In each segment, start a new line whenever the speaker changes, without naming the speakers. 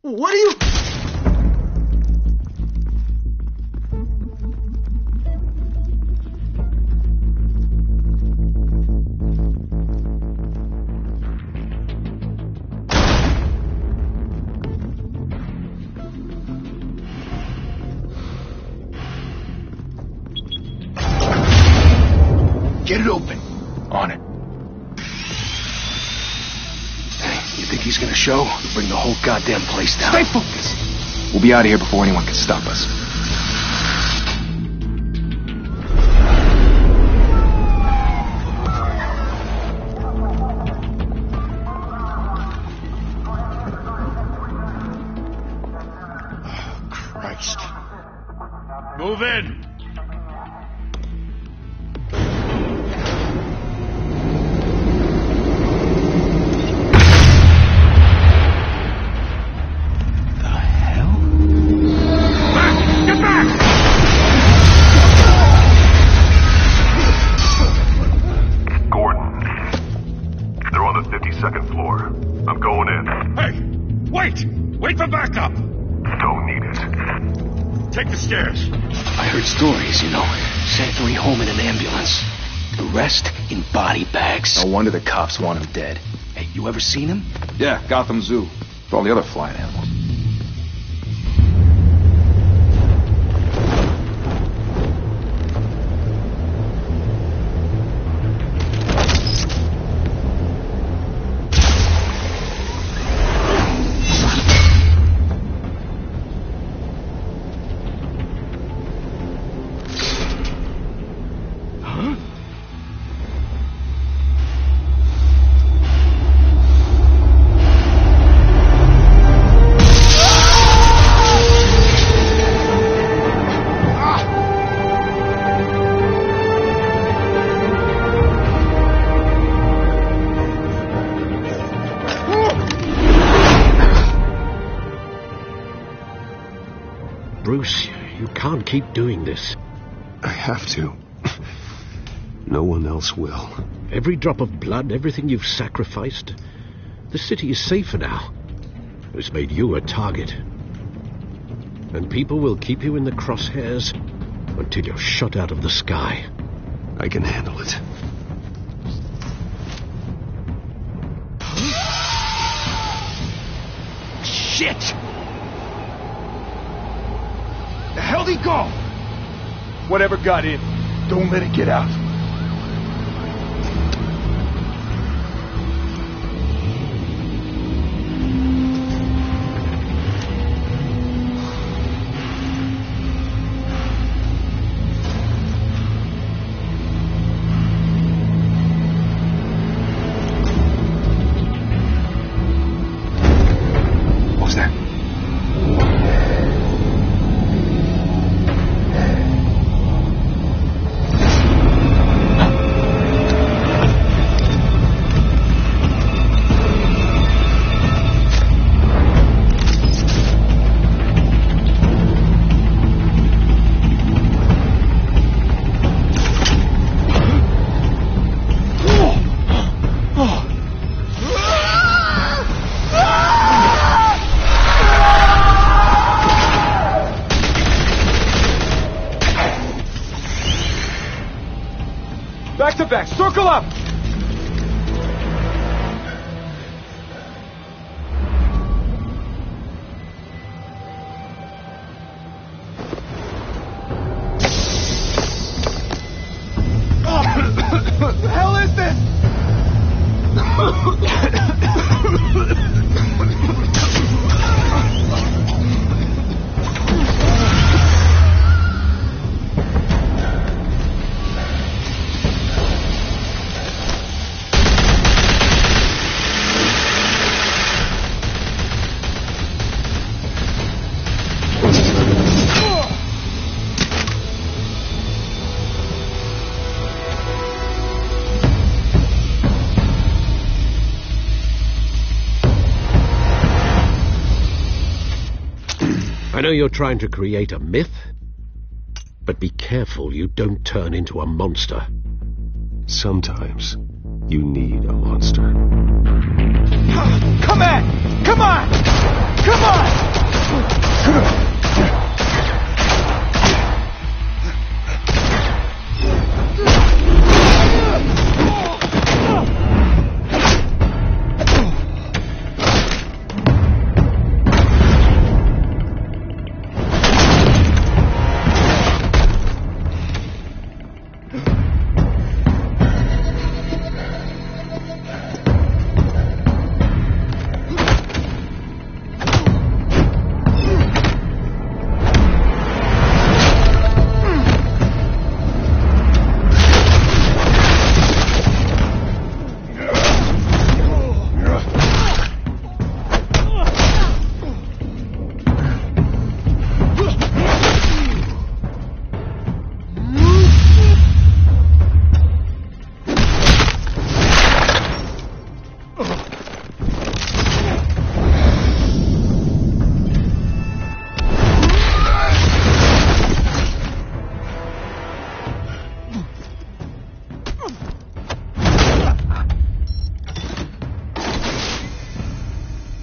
What are you...
Get it open. On it. You think he's gonna show? We'll bring the whole goddamn place down.
Stay focused. We'll be out of here before anyone can stop us.
Oh, Christ.
Move in. Wait for backup!
Don't need it.
Take the stairs.
I heard stories, you know. Sent 3 home in an ambulance. The rest in body bags.
No wonder the cops want him dead.
Hey, you ever seen him?
Yeah, Gotham Zoo. With all the other flying animals.
Bruce, you can't keep doing this.
I have to. No one else will.
Every drop of blood, everything you've sacrificed. The city is safer now. It's made you a target. And people will keep you in the crosshairs until you're shot out of the sky.
I can handle it.
Shit! The hell'd he go?
Whatever got in, don't let it get out.
What was that?
Back to back! Circle up! What the hell is this?
I know you're trying to create a myth, but be careful you don't turn into a monster.
Sometimes you need a monster.
Come on! Come on! Come on!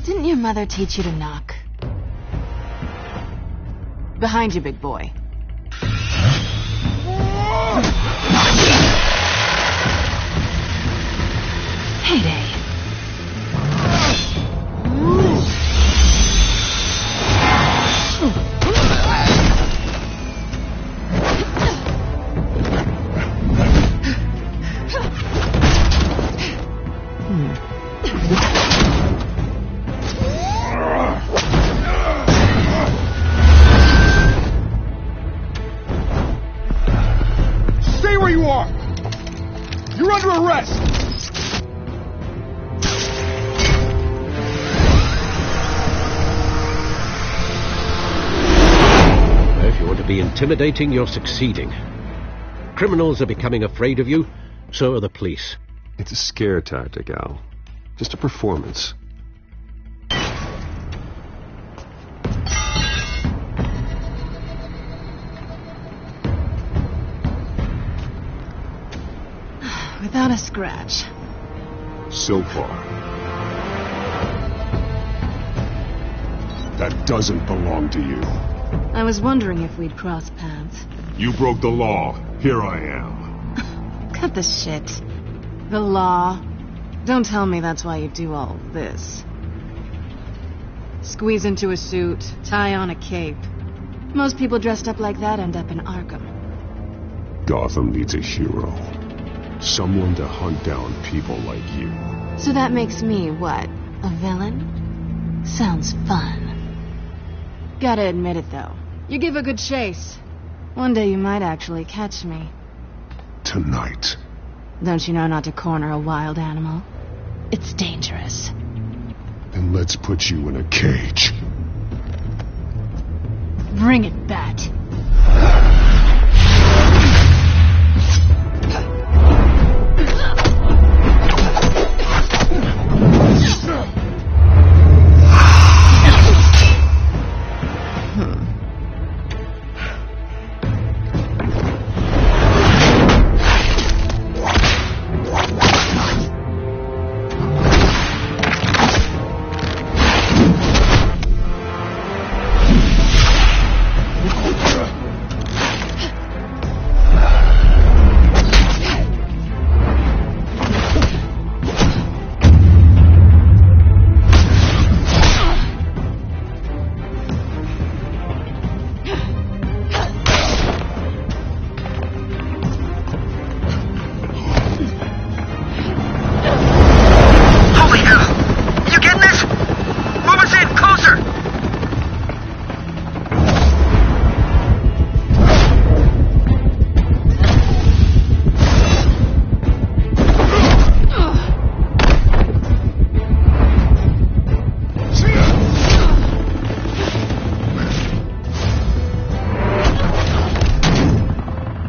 Didn't your mother teach you to knock? Behind you, big boy. Heyday.
Stay where you are! You're under arrest!
If you want to be intimidating, you're succeeding. Criminals are becoming afraid of you, so are the police.
It's a scare tactic, Al. Just a performance.
Without a scratch.
So far. That doesn't belong to you.
I was wondering if we'd cross paths.
You broke the law. Here I am.
Cut the shit. The law. Don't tell me that's why you do all this. Squeeze into a suit, tie on a cape. Most people dressed up like that end up in Arkham.
Gotham needs a hero. Someone to hunt down people like you.
So that makes me, what, a villain? Sounds fun. Gotta admit it, though. You give a good chase. One day you might actually catch me.
Tonight.
Don't you know not to corner a wild animal? It's dangerous.
Then let's put you in a cage.
Bring it, Bat.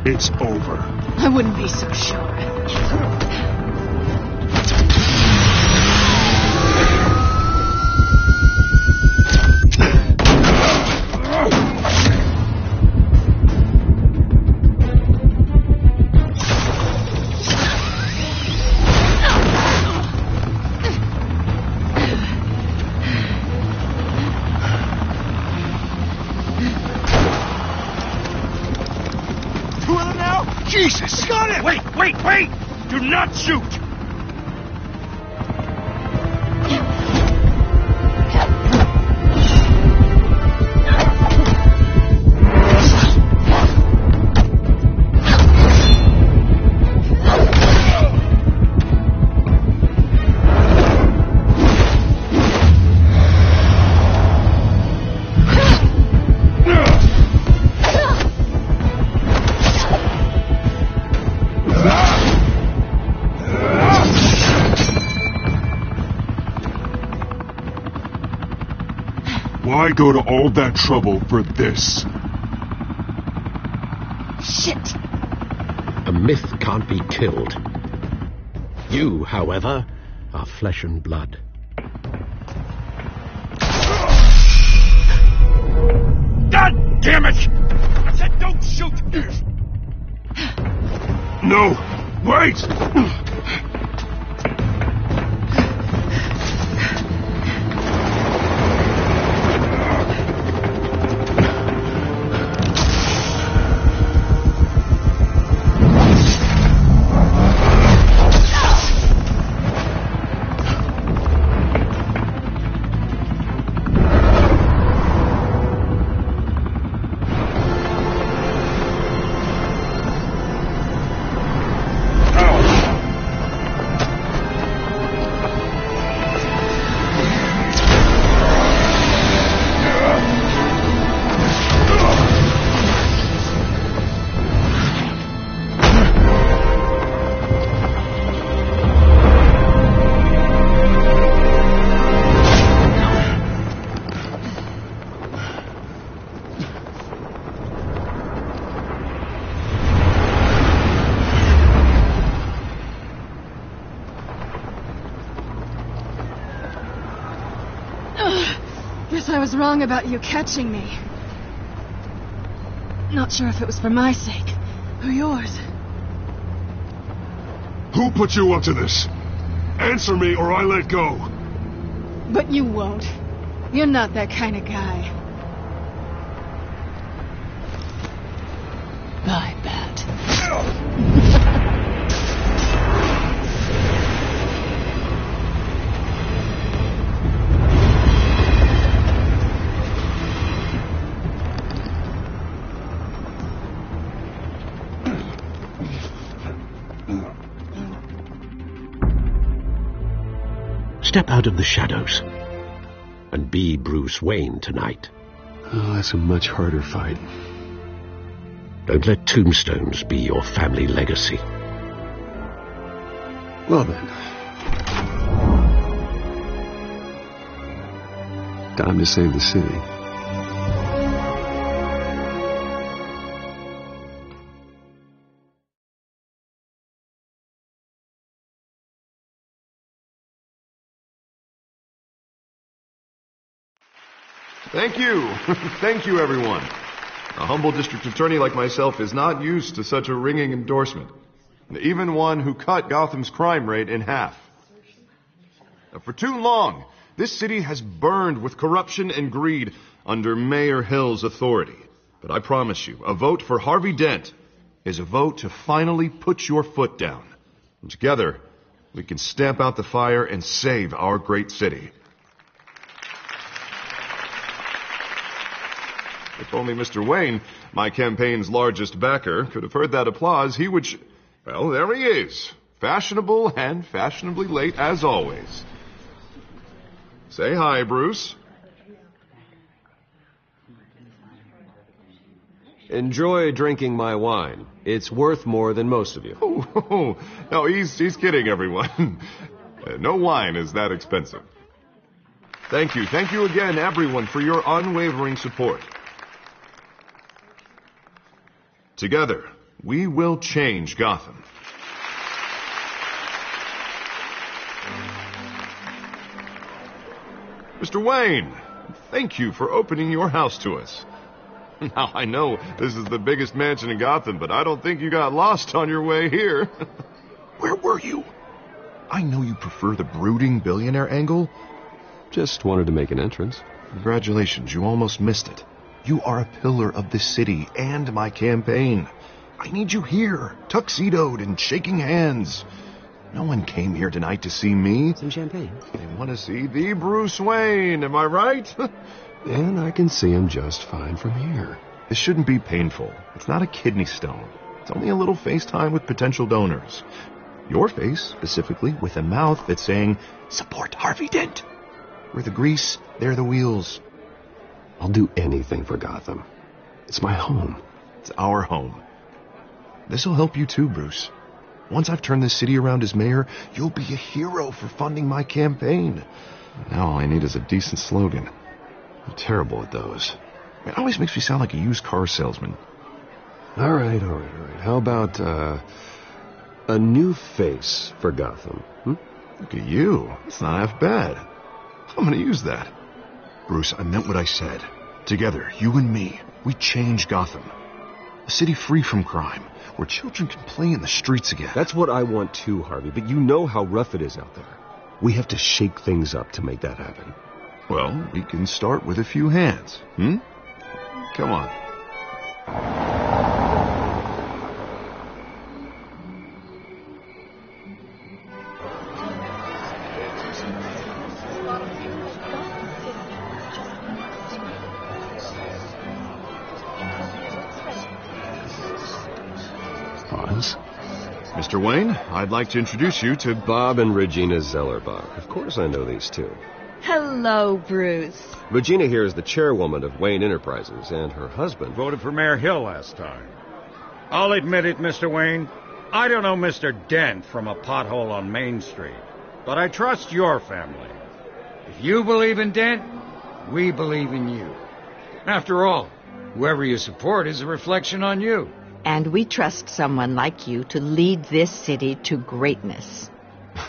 It's over.
I wouldn't be so sure.
Jesus! Got it!
Wait! Do not shoot!
Why go to all that trouble for this?
Shit!
A myth can't be killed. You, however, are flesh and blood.
God damn it! I said don't shoot!
No! Wait!
Guess I was wrong about you catching me. Not sure if it was for my sake or yours.
Who put you up to this? Answer me or I let go.
But you won't. You're not that kind of guy. I bet.
Step out of the shadows and be Bruce Wayne tonight.
Oh, that's a much harder fight.
Don't let tombstones be your family legacy.
Well then. Time to save the city.
Thank you. Thank you, everyone. A humble district attorney like myself is not used to such a ringing endorsement. Even one who cut Gotham's crime rate in half. For too long, this city has burned with corruption and greed under Mayor Hill's authority. But I promise you, a vote for Harvey Dent is a vote to finally put your foot down. And together, we can stamp out the fire and save our great city. If only Mr. Wayne, my campaign's largest backer, could have heard that applause, he would... Well, there he is. Fashionable and fashionably late as always. Say hi, Bruce.
Enjoy drinking my wine. It's worth more than most of you.
Oh, no, he's kidding, everyone. No wine is that expensive. Thank you. Thank you again, everyone, for your unwavering support. Together, We will change Gotham. Mr. Wayne, thank you for opening your house to us. Now, I know this is the biggest mansion in Gotham, but I don't think you got lost on your way here.
Where were you?
I know you prefer the brooding billionaire angle.
Just wanted to make an entrance.
Congratulations, you almost missed it. You are a pillar of this city and my campaign. I need you here, tuxedoed and shaking hands. No one came here tonight to see me.
Some champagne.
They want to see the Bruce Wayne, am I right?
And I can see him just fine from here.
This shouldn't be painful. It's not a kidney stone. It's only a little FaceTime with potential donors. Your face, specifically, with a mouth that's saying, "Support Harvey Dent." We're the grease, they're the wheels.
I'll do anything for Gotham. It's my home.
It's our home. This'll help you too, Bruce. Once I've turned this city around as mayor, you'll be a hero for funding my campaign. Now all I need is a decent slogan.
I'm terrible at those.
It always makes me sound like a used car salesman.
All right. How about, a new face for Gotham?
Look at you. It's not half bad. I'm gonna use that. Bruce, I meant what I said. Together, you and me, we change Gotham. A city free from crime, where children can play in the streets again.
That's what I want too, Harvey, but you know how rough it is out there. We have to shake things up to make that happen.
Well, we can start with a few hands, Come on.
Pause.
Mr. Wayne, I'd like to introduce you to
Bob and Regina Zellerbach. Of course I know these two.
Hello, Bruce.
Regina here is the chairwoman of Wayne Enterprises, and her husband...
Voted for Mayor Hill last time. I'll admit it, Mr. Wayne. I don't know Mr. Dent from a pothole on Main Street, but I trust your family. If you believe in Dent, we believe in you. After all, whoever you support is a reflection on you.
And we trust someone like you to lead this city to greatness.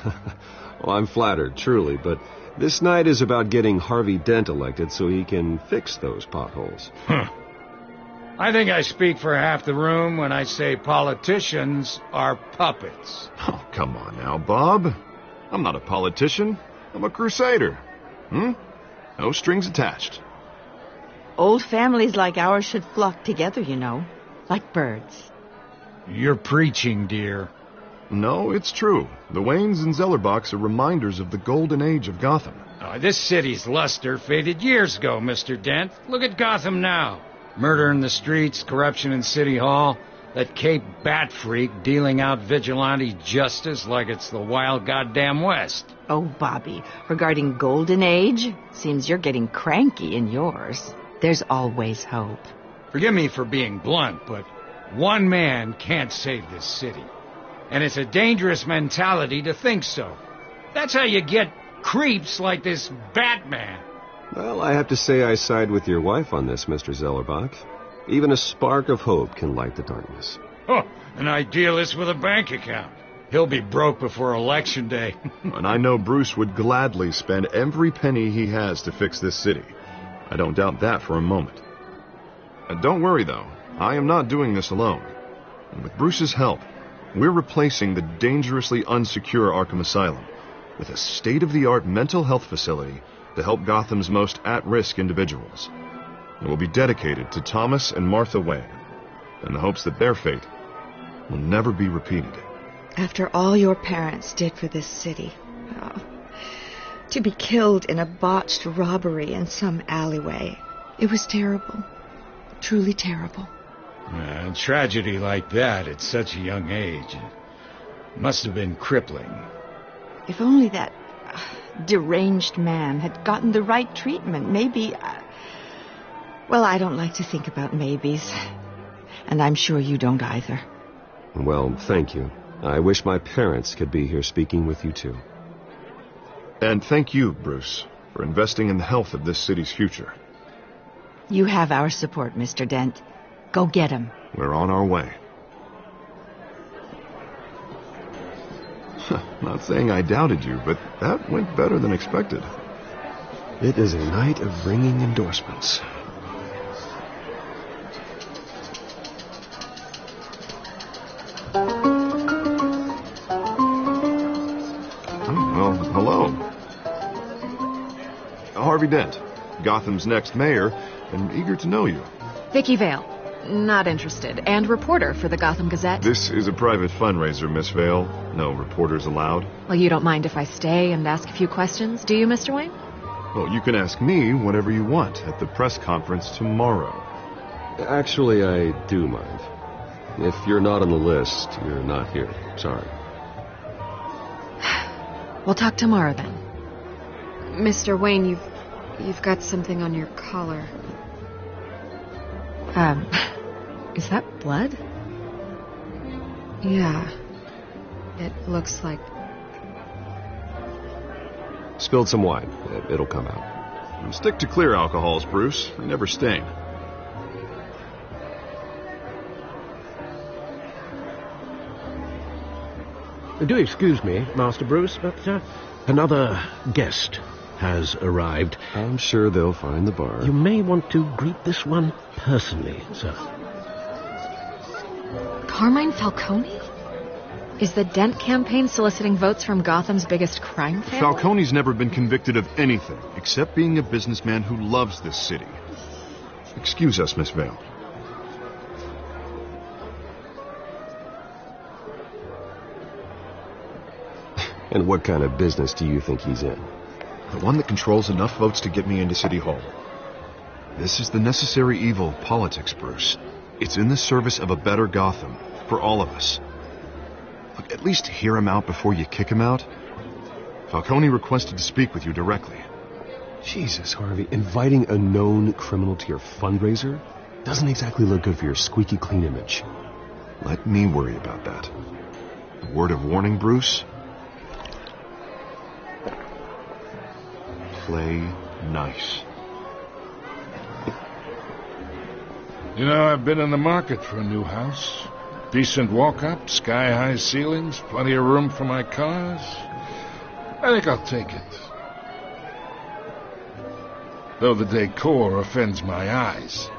Well, I'm flattered, truly, but this night is about getting Harvey Dent elected so he can fix those potholes.
I think I speak for half the room when I say politicians are puppets.
Oh, come on now, Bob. I'm not a politician. I'm a crusader. No strings attached.
Old families like ours should flock together, you know, like birds.
You're preaching, dear.
No, it's true. The Waynes and Zellerbachs are reminders of the golden age of Gotham.
This city's luster faded years ago, Mr. Dent. Look at Gotham now. Murder in the streets, corruption in City Hall, that Cape Bat freak dealing out vigilante justice like it's the wild goddamn West.
Oh, Bobby, regarding Golden Age, seems you're getting cranky in yours. There's always hope.
Forgive me for being blunt, but one man can't save this city. And it's a dangerous mentality to think so. That's how you get creeps like this Batman.
Well, I have to say I side with your wife on this, Mr. Zellerbach. Even a spark of hope can light the darkness.
Oh, an idealist with a bank account. He'll be broke before Election Day.
And I know Bruce would gladly spend every penny he has to fix this city. I don't doubt that for a moment. Don't worry, though. I am not doing this alone. And with Bruce's help, we're replacing the dangerously unsecure Arkham Asylum with a state-of-the-art mental health facility to help Gotham's most at-risk individuals. It will be dedicated to Thomas and Martha Wayne, in the hopes that their fate will never be repeated.
After all your parents did for this city, to be killed in a botched robbery in some alleyway, it was terrible. Truly terrible.
A tragedy like that at such a young age must have been crippling.
If only that deranged man had gotten the right treatment, maybe... Well, I don't like to think about maybes. And I'm sure you don't either.
Well, thank you. I wish my parents could be here speaking with you, too.
And thank you, Bruce, for investing in the health of this city's future.
You have our support, Mr. Dent. Go get him.
We're on our way. Not saying I doubted you, but that went better than expected.
It is a night of ringing endorsements.
Well, hello. Harvey Dent, Gotham's next mayor, and eager to know you.
Vicky Vale. Not interested. And reporter for the Gotham Gazette.
This is a private fundraiser, Miss Vale. No reporters allowed.
Well, you don't mind if I stay and ask a few questions, do you, Mr. Wayne?
Well, you can ask me whatever you want at the press conference tomorrow.
Actually, I do mind. If you're not on the list, you're not here. Sorry.
We'll talk tomorrow, then. Mr. Wayne, you've got something on your collar. Is that blood? Yeah. It looks like...
Spilled some wine. It'll come out.
Stick to clear alcohols, Bruce. They never stain.
Do excuse me, Master Bruce, but another guest has arrived.
I'm sure they'll find the bar.
You may want to greet this one personally, sir.
Carmine Falcone? Is the Dent campaign soliciting votes from Gotham's biggest crime family?
Falcone's never been convicted of anything except being a businessman who loves this city. Excuse us, Miss Vale.
And what kind of business do you think he's in?
The one that controls enough votes to get me into City Hall. This is the necessary evil of politics, Bruce. It's in the service of a better Gotham, for all of us. Look, at least hear him out before you kick him out. Falcone requested to speak with you directly.
Jesus, Harvey, inviting a known criminal to your fundraiser doesn't exactly look good for your squeaky clean image.
Let me worry about that. A word of warning, Bruce? Play nice.
You know, I've been in the market for a new house. Decent walk-up, sky-high ceilings, plenty of room for my cars. I think I'll take it. Though the decor offends my eyes.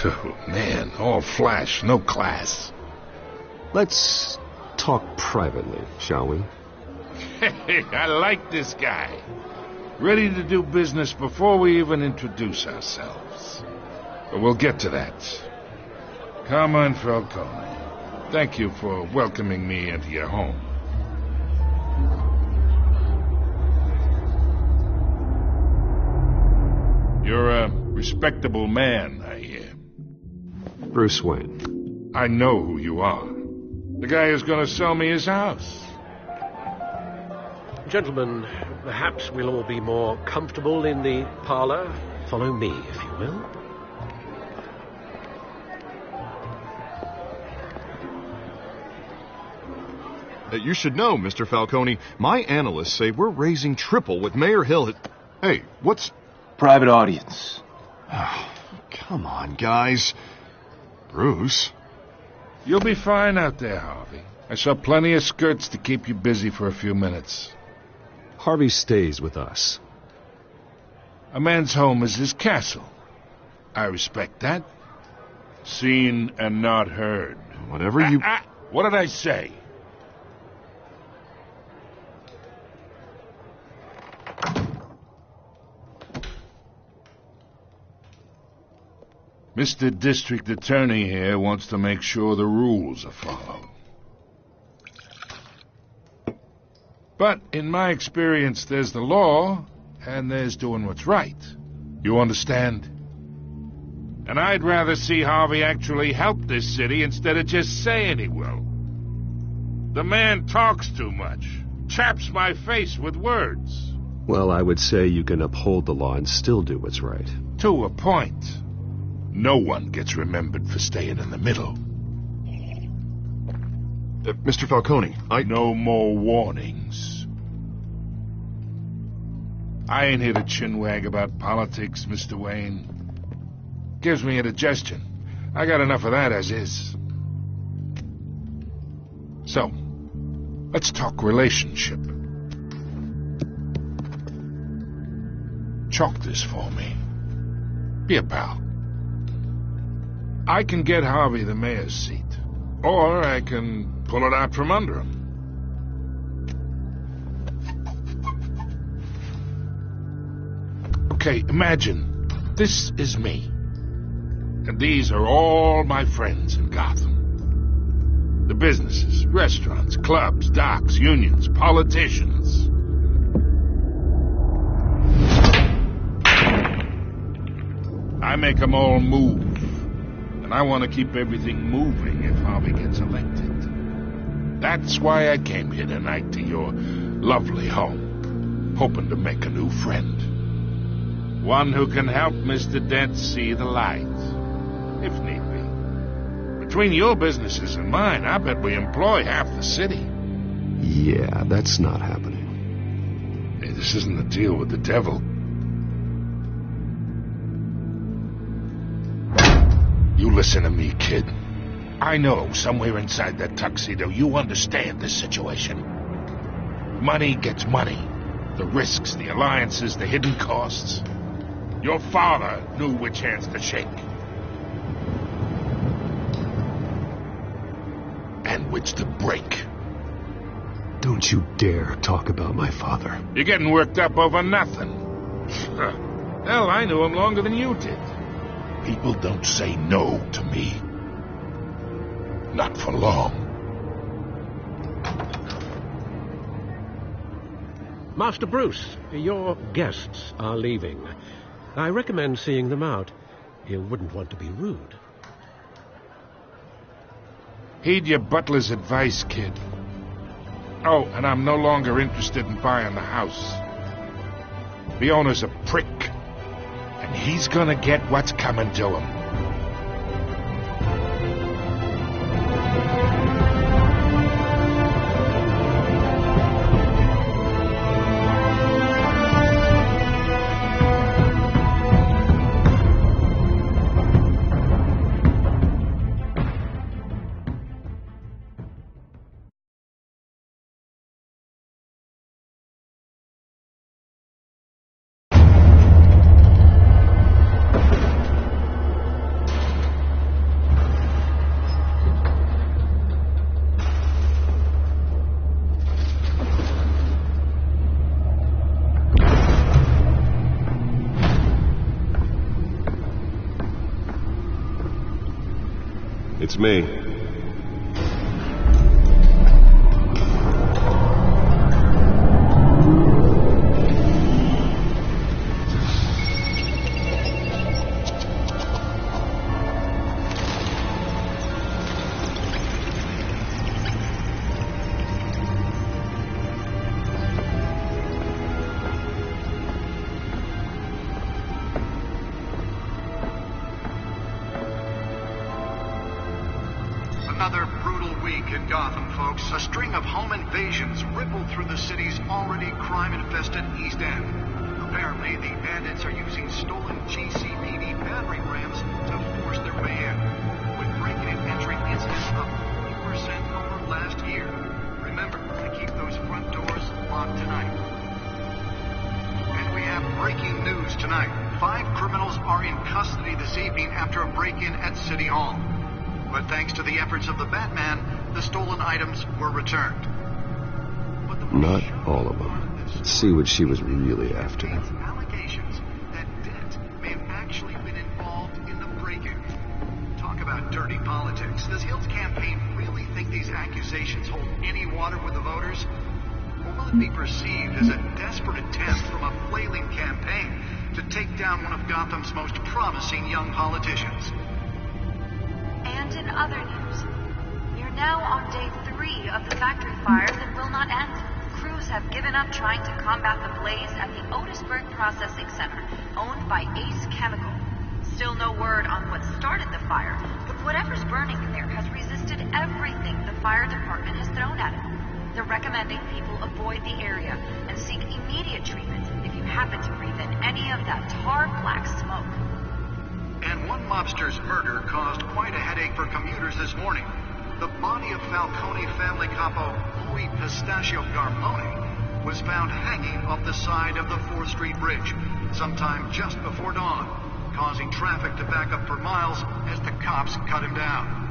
Oh, man, all flash, no class.
Let's talk privately, shall we?
Hey, I like this guy. Ready to do business before we even introduce ourselves. But we'll get to that. Carmine Falcone, thank you for welcoming me into your home. You're a respectable man, I hear.
Bruce Wayne.
I know who you are. The guy who's going to sell me his house.
Gentlemen, perhaps we'll all be more comfortable in the parlor. Follow me, if you will.
You should know, Mr. Falcone, my analysts say we're raising triple with Mayor Hill. Hey, what's...
Private audience.
Oh, come on, guys. Bruce?
You'll be fine out there, Harvey. I saw plenty of skirts to keep you busy for a few minutes.
Harvey stays with us.
A man's home is his castle. I respect that. Seen and not heard.
Whatever you...
What did I say? Mr. District Attorney here wants to make sure the rules are followed. But in my experience, there's the law, and there's doing what's right. You understand? And I'd rather see Harvey actually help this city instead of just saying he will. The man talks too much, chaps my face with words.
Well, I would say you can uphold the law and still do what's right.
To a point. No one gets remembered for staying in the middle.
Mr. Falcone,
No more warnings. I ain't here to chinwag about politics, Mr. Wayne. Gives me indigestion. I got enough of that as is. So, Let's talk relationship. Chalk this for me. Be a pal. I can get Harvey the mayor's seat, or I can pull it out from under him. Okay, imagine this is me, and these are all my friends in Gotham. The businesses, restaurants, clubs, docks, unions, politicians. I make them all move. And I want to keep everything moving if Harvey gets elected. That's why I came here tonight to your lovely home, hoping to make a new friend. One who can help Mr. Dent see the light, if need be. Between your businesses and mine, I bet we employ half the city.
Yeah, that's not happening.
Hey, this isn't a deal with the devil. You listen to me, kid. I know somewhere inside that tuxedo you understand this situation. Money gets money. The risks, the alliances, the hidden costs. Your father knew which hands to shake. And which to break.
Don't you dare talk about my father.
You're getting worked up over nothing. Hell, I knew him longer than you did. People don't say no to me. Not for long.
Master Bruce, your guests are leaving. I recommend seeing them out. You wouldn't want to be rude.
Heed your butler's advice, kid. Oh, and I'm no longer interested in buying the house. The owner's a prick. And he's gonna get what's coming to him.
It's me.
Another brutal week in Gotham, folks. A string of home invasions rippled through the city's already crime-infested East End. Apparently, the bandits are using stolen GCPD battering rams to force their way in, with break-in and entry incidents up 40% over last year. Remember to keep those front doors locked tonight. And we have breaking news tonight. 5 criminals are in custody this evening after a break-in at City Hall. But thanks to the efforts of the Batman, the stolen items were returned.
Not all of them. Let's see what she was really after.
Allegations that Dent may have actually been involved in the break-in. Talk about dirty politics. Does Hill's campaign really think these accusations hold any water with the voters? Or will it be perceived as a desperate attempt from a flailing campaign to take down one of Gotham's most promising young politicians?
And in other news, we're now on day 3 of the factory fire that will not end. Crews have given up trying to combat the blaze at the Otisburg Processing Center, owned by Ace Chemical. Still no word on what started the fire, but whatever's burning in there has resisted everything the fire department has thrown at it. They're recommending people avoid the area and seek immediate treatment if you happen to breathe in any of that tar black smoke.
And one mobster's murder caused quite a headache for commuters this morning. the body of Falcone family capo Louis Pistachio Garmoni was found hanging off the side of the 4th Street Bridge sometime just before dawn, causing traffic to back up for miles as the cops cut him down.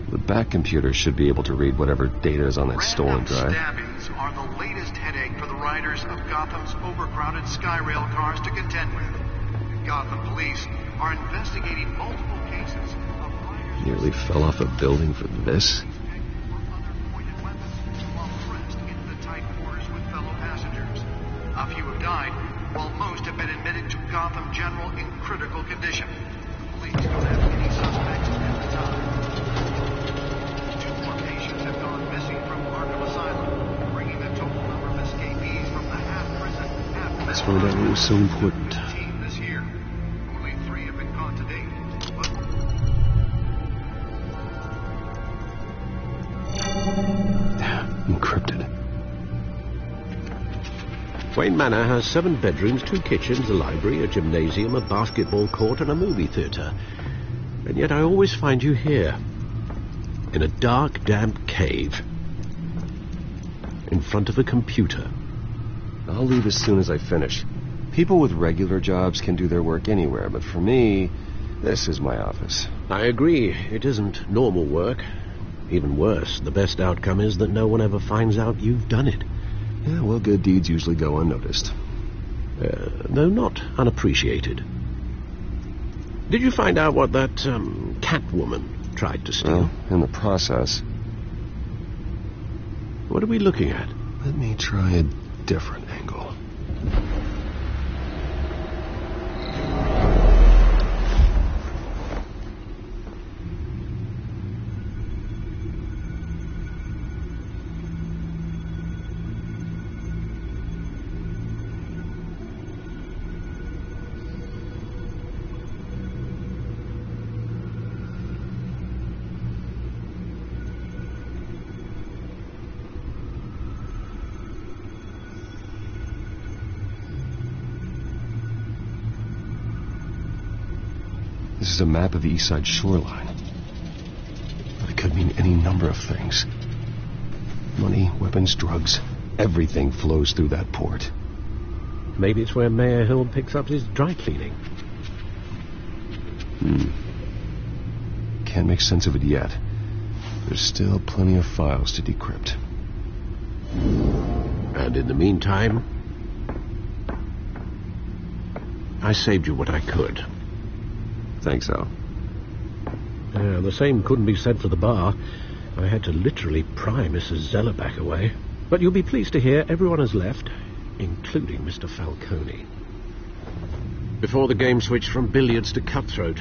The back computer should be able to read whatever data is on that stolen drive.
Stabbings are the latest headache for the riders of Gotham's overcrowded Skyrail cars to contend with. Gotham police are investigating multiple cases of riders...
Nearly fell off a building for this?
A few have died, while most have been admitted to Gotham General in critical condition. Police don't have any suspects at the time. 2 more patients have gone missing from Arkham Asylum, bringing the total number of escapees from the half-prison, half-medical...
Let's find out what was so important.
...team this year. Only 3 have been caught to date,
Encrypted.
Wayne Manor has 7 bedrooms, 2 kitchens, a library, a gymnasium, a basketball court, and a movie theatre. And yet I always find you here, in a dark, damp cave, in front of a computer.
I'll leave as soon as I finish. People with regular jobs can do their work anywhere, but for me, this is my office.
I agree. It isn't normal work. Even worse, the best outcome is that no one ever finds out you've done it.
Yeah, well, good deeds usually go unnoticed.
Though not unappreciated. Did you find out what that, Catwoman tried to steal?
Well, in the process.
What are we looking at?
Let me try a different angle. This is a map of the East Side shoreline. But it could mean any number of things. Money, weapons, drugs, everything flows through that port.
Maybe it's where Mayor Hill picks up his dry cleaning.
Can't make sense of it yet. There's still plenty of files to decrypt.
And in the meantime, I saved you what I could.
Thanks, Al.
Yeah, the same couldn't be said for the bar. I had to literally pry Mrs. Zeller back away. But you'll be pleased to hear everyone has left, including Mr. Falcone. Before the game switched from billiards to cutthroat.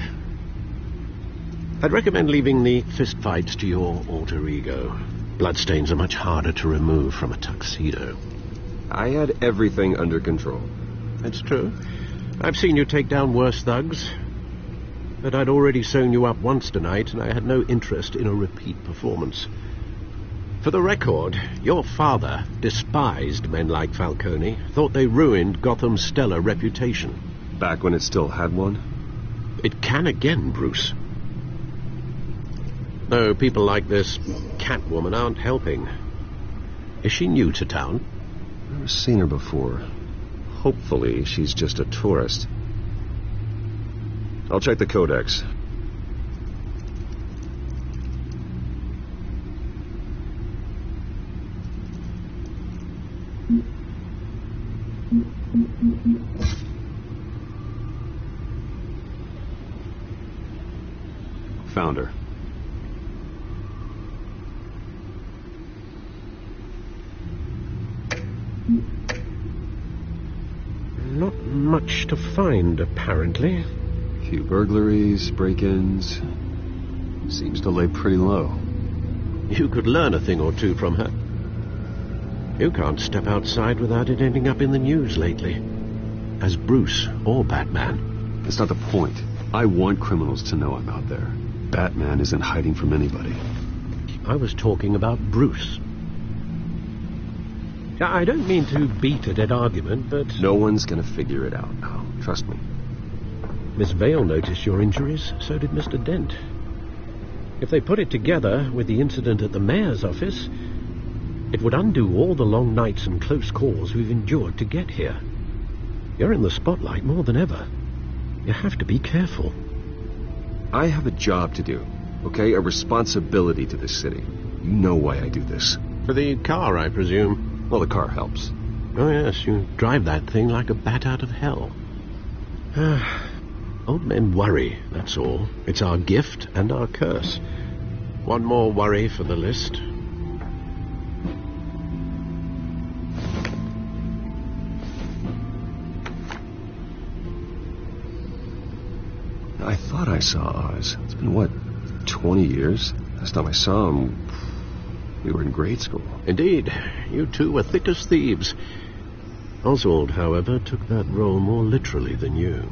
I'd recommend leaving the fistfights to your alter ego. Bloodstains are much harder to remove from a tuxedo.
I had everything under control.
That's true. I've seen you take down worse thugs. But I'd already sewn you up once tonight, and I had no interest in a repeat performance. For the record, your father despised men like Falcone, thought they ruined Gotham's stellar reputation.
Back when it still had one?
It can again, Bruce. Though people like this Catwoman aren't helping. Is she new to town?
Never seen her before. Hopefully she's just a tourist. I'll check the codex. Found her.
Not much to find, apparently.
Few burglaries, break-ins. Seems to lay pretty low.
You could learn a thing or two from her. You can't step outside without it ending up in the news lately. As Bruce or Batman.
That's not the point. I want criminals to know I'm out there. Batman isn't hiding from anybody.
I was talking about Bruce. I don't mean to beat a dead argument, but...
No one's gonna figure it out now. Trust me.
Miss Vale noticed your injuries, so did Mr. Dent. If they put it together with the incident at the mayor's office, it would undo all the long nights and close calls we've endured to get here. You're in the spotlight more than ever. You have to be careful.
I have a job to do, okay? A responsibility to this city. You know why I do this.
For the car, I presume.
Well, the car helps.
Oh, yes, you drive that thing like a bat out of hell. Old men worry, that's all. It's our gift and our curse. One more worry for the list.
I thought I saw Oz. It's been, what, 20 years? Last time I saw him, we were in grade school.
Indeed. You two were thick as thieves. Oswald, however, took that role more literally than you.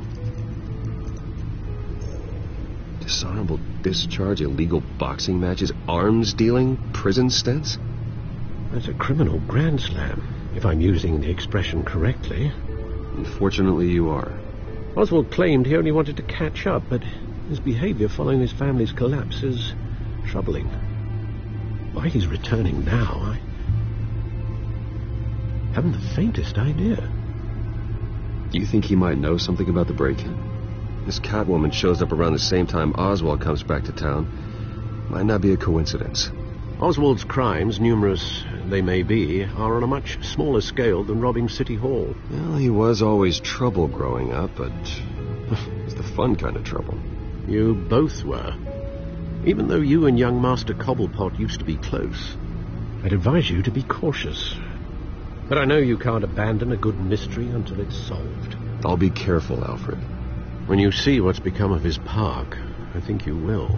Dishonorable discharge, illegal boxing matches, arms dealing, prison stints?
That's a criminal grand slam, if I'm using the expression correctly.
Unfortunately, you are.
Oswald claimed he only wanted to catch up, but his behavior following his family's collapse is troubling. Why he's returning now, I haven't the faintest idea.
You think he might know something about the break-in? This Catwoman shows up around the same time Oswald comes back to town. Might not be a coincidence.
Oswald's crimes, numerous they may be, are on a much smaller scale than robbing City Hall.
Well, he was always trouble growing up, but it's the fun kind of trouble.
You both were. Even though you and young Master Cobblepot used to be close, I'd advise you to be cautious. But I know you can't abandon a good mystery until it's solved.
I'll be careful, Alfred.
When you see what's become of his park, I think you will.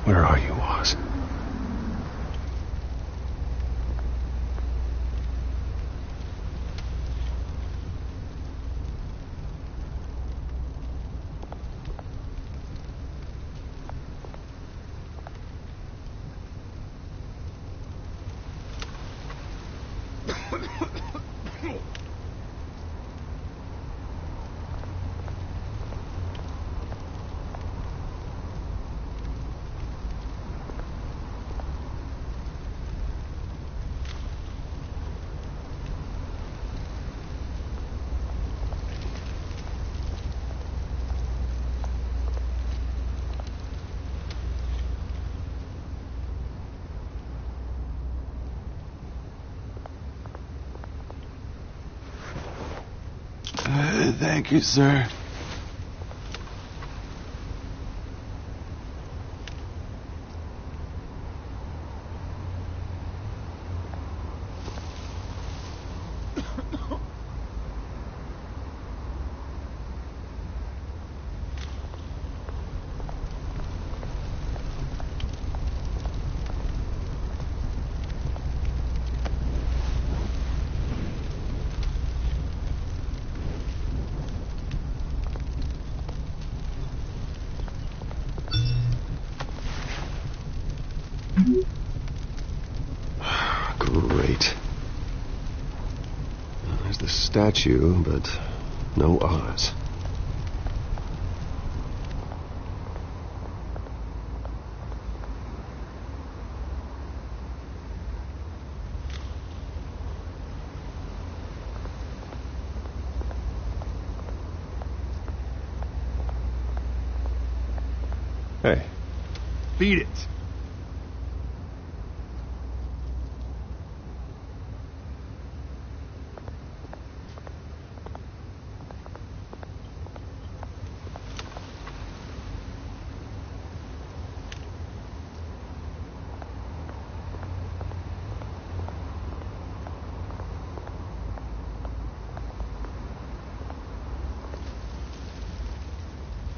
Where are you, Oz?
Thank you, sir.
Great. There's the statue, but no Oz. Hey.
Beat it.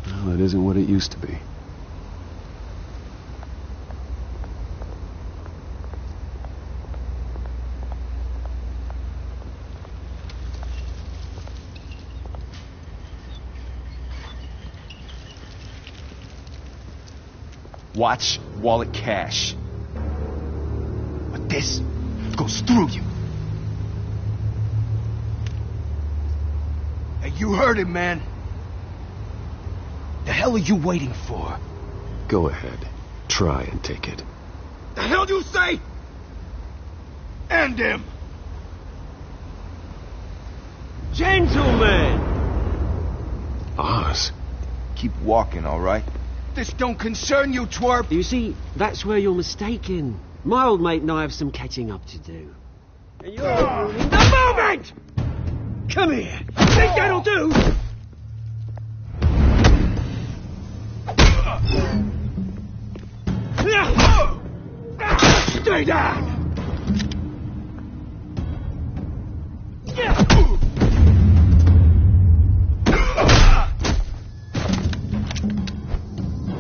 Well, it isn't what it used to be.
Watch, wallet, cash. But this goes through you. Hey, you heard it, man. The hell are you waiting for?
Go ahead. Try and take it.
The hell do you say? End him!
Gentlemen!
Oz.
Keep walking, all right? This don't concern you, twerp!
You see, that's where you're mistaken. My old mate and I have some catching up to do. And you're ruining the moment! Come here! Think that'll do? Stay down!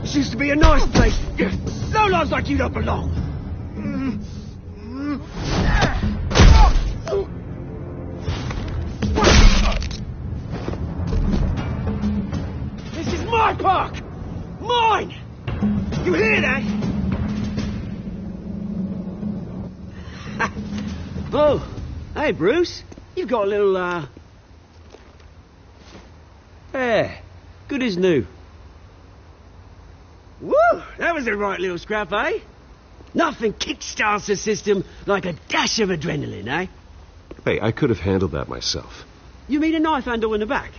This used to be a nice place. No lives like you don't belong. This is my park! Mine! You hear that? Oh, hey, Bruce. You've got a little, yeah, good as new. Woo! That was a right little scrap, eh? Nothing kickstarts the system like a dash of adrenaline, eh?
Hey, I could have handled that myself.
You mean a knife handle in the back?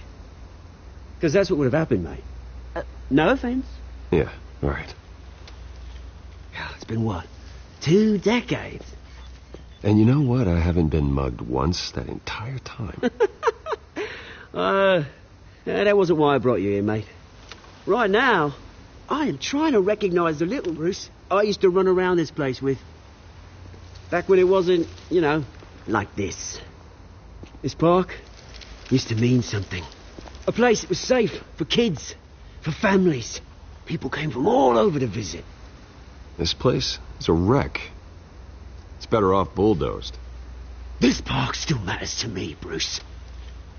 Because that's what would have happened, mate. No offence.
Yeah, all right.
It's been, what, 2 decades?
And you know what? I haven't been mugged once that entire time.
That wasn't why I brought you here, mate. Right now, I am trying to recognise the little Bruce I used to run around this place with. Back when it wasn't, you know, like this. This park used to mean something. A place that was safe for kids, for families. People came from all over to visit.
This place is a wreck. It's better off bulldozed.
This park still matters to me, Bruce.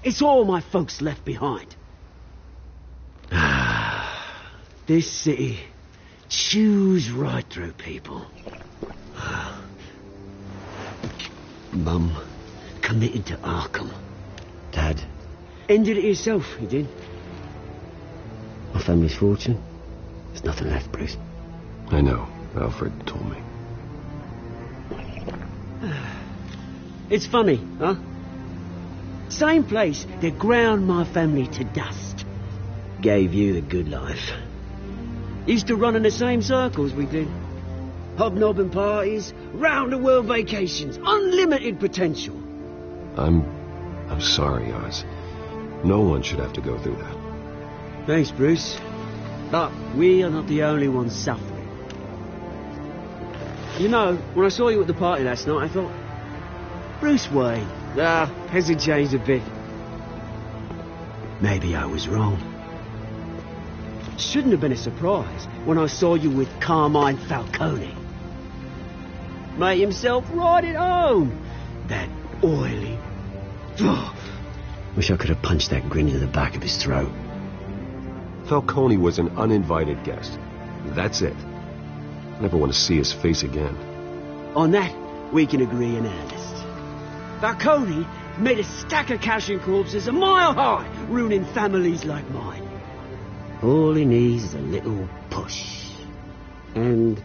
It's all my folks left behind. This city chews right through people. Mum committed to Arkham. Dad ended it himself, he did. My family's fortune, there's nothing left, Bruce.
I know. Alfred told me.
It's funny, huh? Same place that ground my family to dust. Gave you the good life. Used to run in the same circles we did. Hobnobbing parties, round-the-world vacations, unlimited potential.
I'm sorry, Oz. No one should have to go through that.
Thanks, Bruce. But we are not the only ones suffering. You know, when I saw you at the party last night, I thought, Bruce Wayne. Hasn't changed a bit. Maybe I was wrong. Shouldn't have been a surprise when I saw you with Carmine Falcone. Made himself right at home. That oily... Wish I could have punched that grin into the back of his throat.
Falcone was an uninvited guest. That's it. Never want to see his face again.
On that, we can agree in earnest. Falcone made a stack of cash and corpses a mile high, ruining families like mine. All he needs is a little push. And...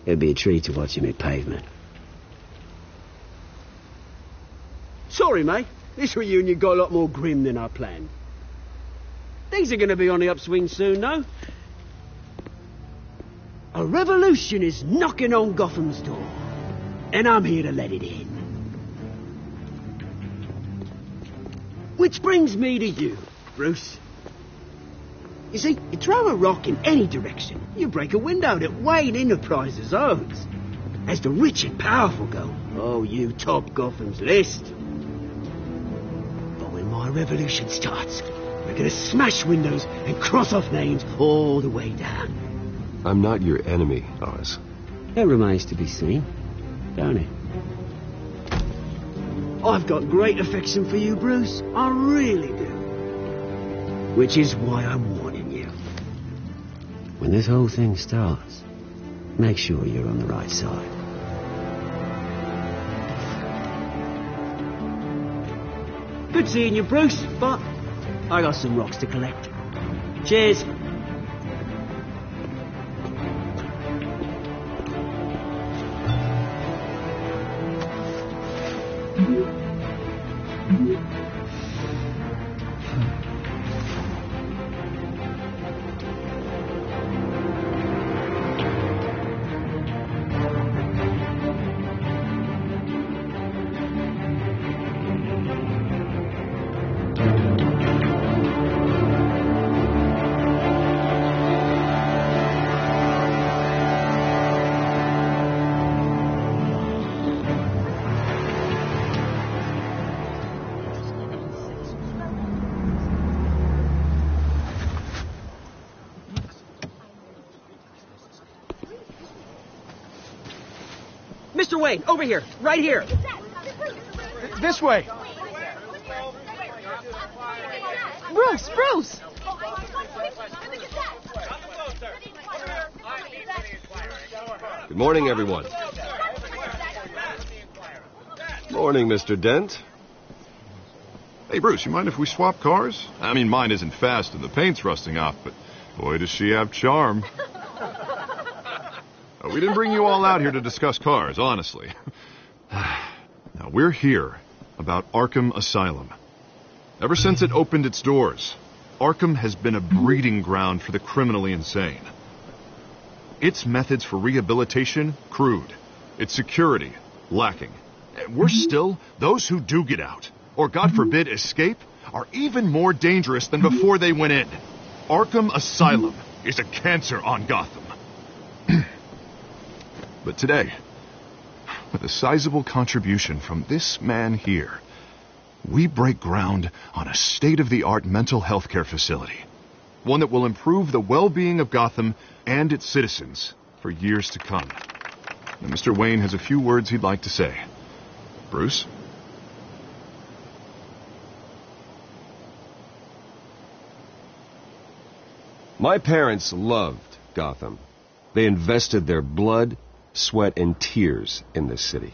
it'd be a treat to watch him hit pavement. Sorry, mate. This reunion got a lot more grim than I planned. Things are going to be on the upswing soon, though. A revolution is knocking on Gotham's door. And I'm here to let it in. Which brings me to you, Bruce. You see, you throw a rock in any direction, you break a window that Wayne Enterprises owns. As the rich and powerful go, oh, you top Gotham's list. But when my revolution starts, we're gonna smash windows and cross off names all the way down.
I'm not your enemy, Oz.
That remains to be seen, don't it? I've got great affection for you, Bruce. I really do. Which is why I'm warning you. when this whole thing starts, make sure you're on the right side. Good seeing you, Bruce, but I got some rocks to collect. Cheers. Mr. Wayne, over here, right here.
This way.
Bruce!
Good morning, everyone. Morning, Mr. Dent.
Hey, Bruce, you mind if we swap cars? I mean, mine isn't fast and the paint's rusting off, but boy, does she have charm. We didn't bring you all out here to discuss cars, honestly. Now, we're here about Arkham Asylum. Ever since it opened its doors, Arkham has been a breeding ground for the criminally insane. Its methods for rehabilitation, crude. Its security, lacking. Worse still, those who do get out, or God forbid escape, are even more dangerous than before they went in. Arkham Asylum is a cancer on Gotham. But today, with a sizable contribution from this man here, we break ground on a state-of-the-art mental health care facility. One that will improve the well-being of Gotham and its citizens for years to come. Now, Mr. Wayne has a few words he'd like to say. Bruce?
My parents loved Gotham. They invested their blood, sweat, and tears in this city.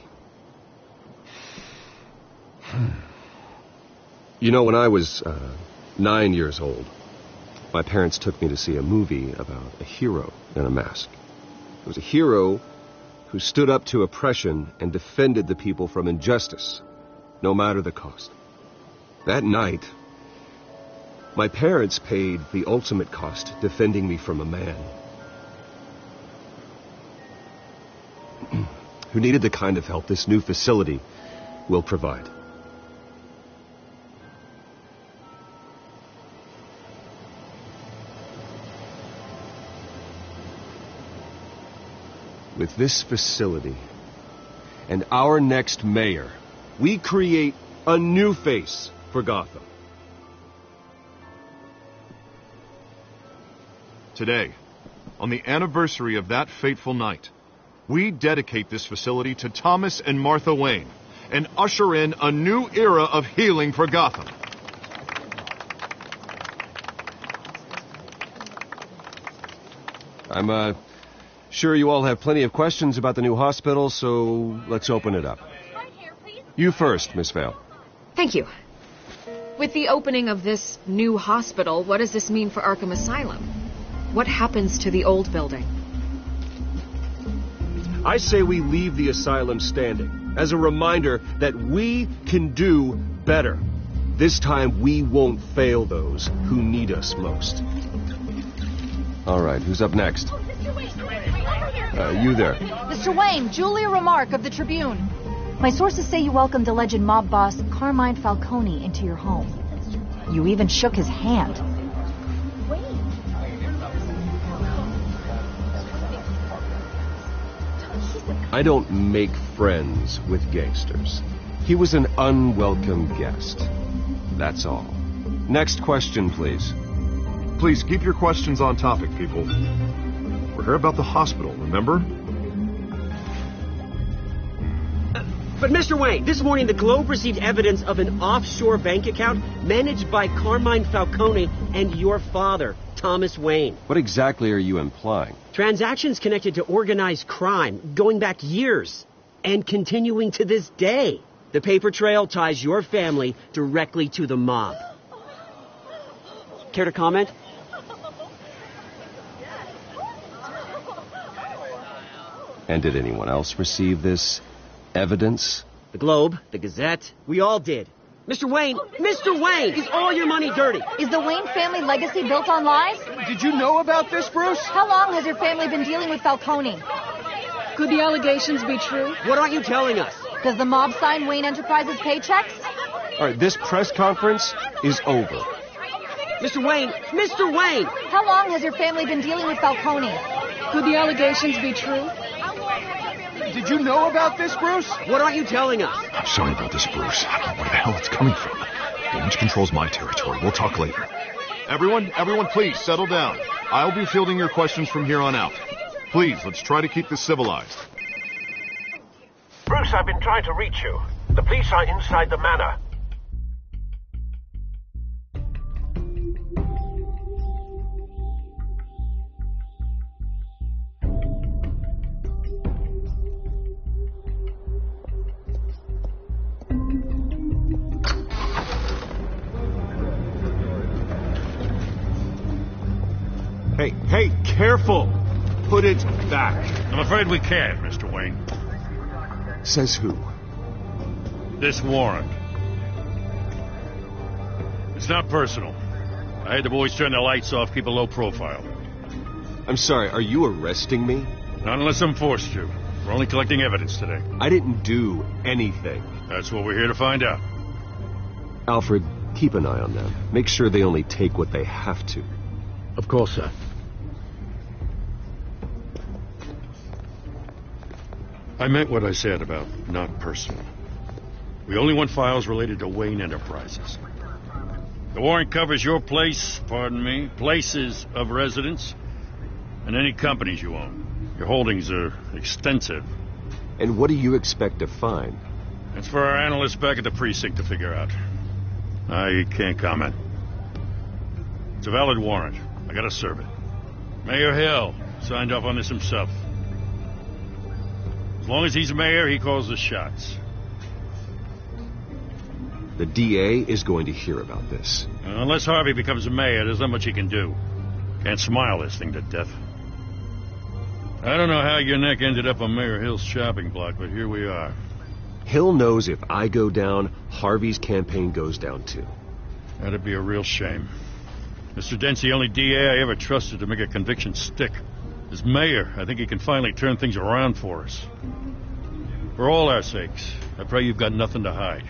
You know, when I was 9 years old, my parents took me to see a movie about a hero in a mask. It was a hero who stood up to oppression and defended the people from injustice, no matter the cost. That night, my parents paid the ultimate cost defending me from a man who needed the kind of help this new facility will provide. With this facility and our next mayor, we create a new face for Gotham.
Today, on the anniversary of that fateful night, we dedicate this facility to Thomas and Martha Wayne and usher in a new era of healing for Gotham.
I'm sure you all have plenty of questions about the new hospital, so let's open it up. You first, Miss Vale.
Thank you. With the opening of this new hospital, what does this mean for Arkham Asylum? What happens to the old building?
I say we leave the asylum standing as a reminder that we can do better. This time we won't fail those who need us most. All right, who's up next? You there.
Mr. Wayne, Julia Remark of the Tribune. My sources say you welcomed alleged mob boss Carmine Falcone into your home. You even shook his hand.
I don't make friends with gangsters. He was an unwelcome guest. That's all. Next question, please.
Please keep your questions on topic, people. We're here about the hospital, remember?
But Mr. Wayne, this morning the Globe received evidence of an offshore bank account managed by Carmine Falcone and your father, Thomas Wayne.
What exactly are you implying?
Transactions connected to organized crime, going back years, and continuing to this day. The paper trail ties your family directly to the mob. Care to comment?
And did anyone else receive this evidence?
The Globe, the Gazette, we all did. Mr. Wayne, is all your money dirty?
Is the Wayne family legacy built on lies?
Did you know about this, Bruce?
How long has your family been dealing with Falcone?
Could the allegations be true?
What aren't you telling us?
Does the mob sign Wayne Enterprises paychecks?
All right, this press conference is over.
Mr. Wayne!
How long has your family been dealing with Falcone?
Could the allegations be true?
Did you know about this, Bruce?
What aren't you telling us?
I'm sorry about this, Bruce. I don't know where the hell it's coming from. Damage controls my territory. We'll talk later. Everyone, please settle down. I'll be fielding your questions from here on out. Please, let's try to keep this civilized.
Bruce, I've been trying to reach you. The police are inside the manor.
Hey, careful! Put it back.
I'm afraid we can't, Mr. Wayne.
Says who?
This warrant. It's not personal. I had the boys turn the lights off, keep a low profile.
I'm sorry, are you arresting me?
Not unless I'm forced to. We're only collecting evidence today.
I didn't do anything.
That's what we're here to find out.
Alfred, keep an eye on them. Make sure they only take what they have to.
Of course, sir.
I meant what I said about not personal. We only want files related to Wayne Enterprises. The warrant covers your places of residence, and any companies you own. Your holdings are extensive.
And what do you expect to find?
That's for our analysts back at the precinct to figure out. I can't comment. It's a valid warrant. I gotta serve it. Mayor Hill signed off on this himself. As long as he's mayor, he calls the shots.
The DA is going to hear about this.
Unless Harvey becomes a mayor, there's not much he can do. Can't smile this thing to death. I don't know how your neck ended up on Mayor Hill's shopping block, but here we are.
Hill knows if I go down, Harvey's campaign goes down too.
That'd be a real shame. Mr. Dent's the only DA I ever trusted to make a conviction stick. As mayor, I think he can finally turn things around for us. For all our sakes, I pray you've got nothing to hide.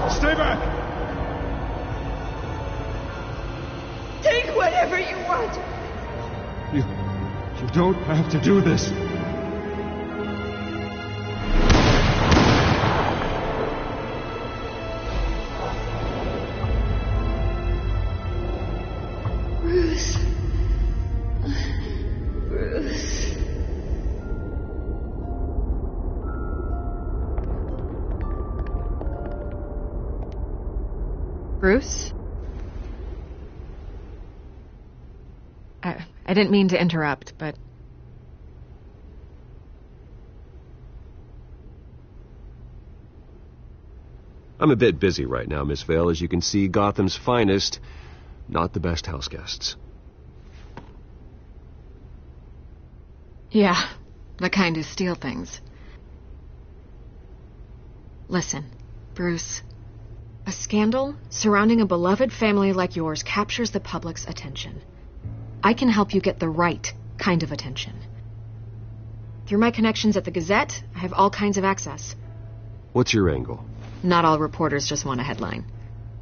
Stay back!
Take whatever you want.
You don't have to do this.
Bruce. Bruce.
Bruce? I didn't mean to interrupt, but...
I'm a bit busy right now, Miss Vale. As you can see, Gotham's finest, not the best house guests.
Yeah, the kind who steal things. Listen, Bruce... A scandal surrounding a beloved family like yours captures the public's attention. I can help you get the right kind of attention. Through my connections at the Gazette, I have all kinds of access.
What's your angle?
Not all reporters just want a headline.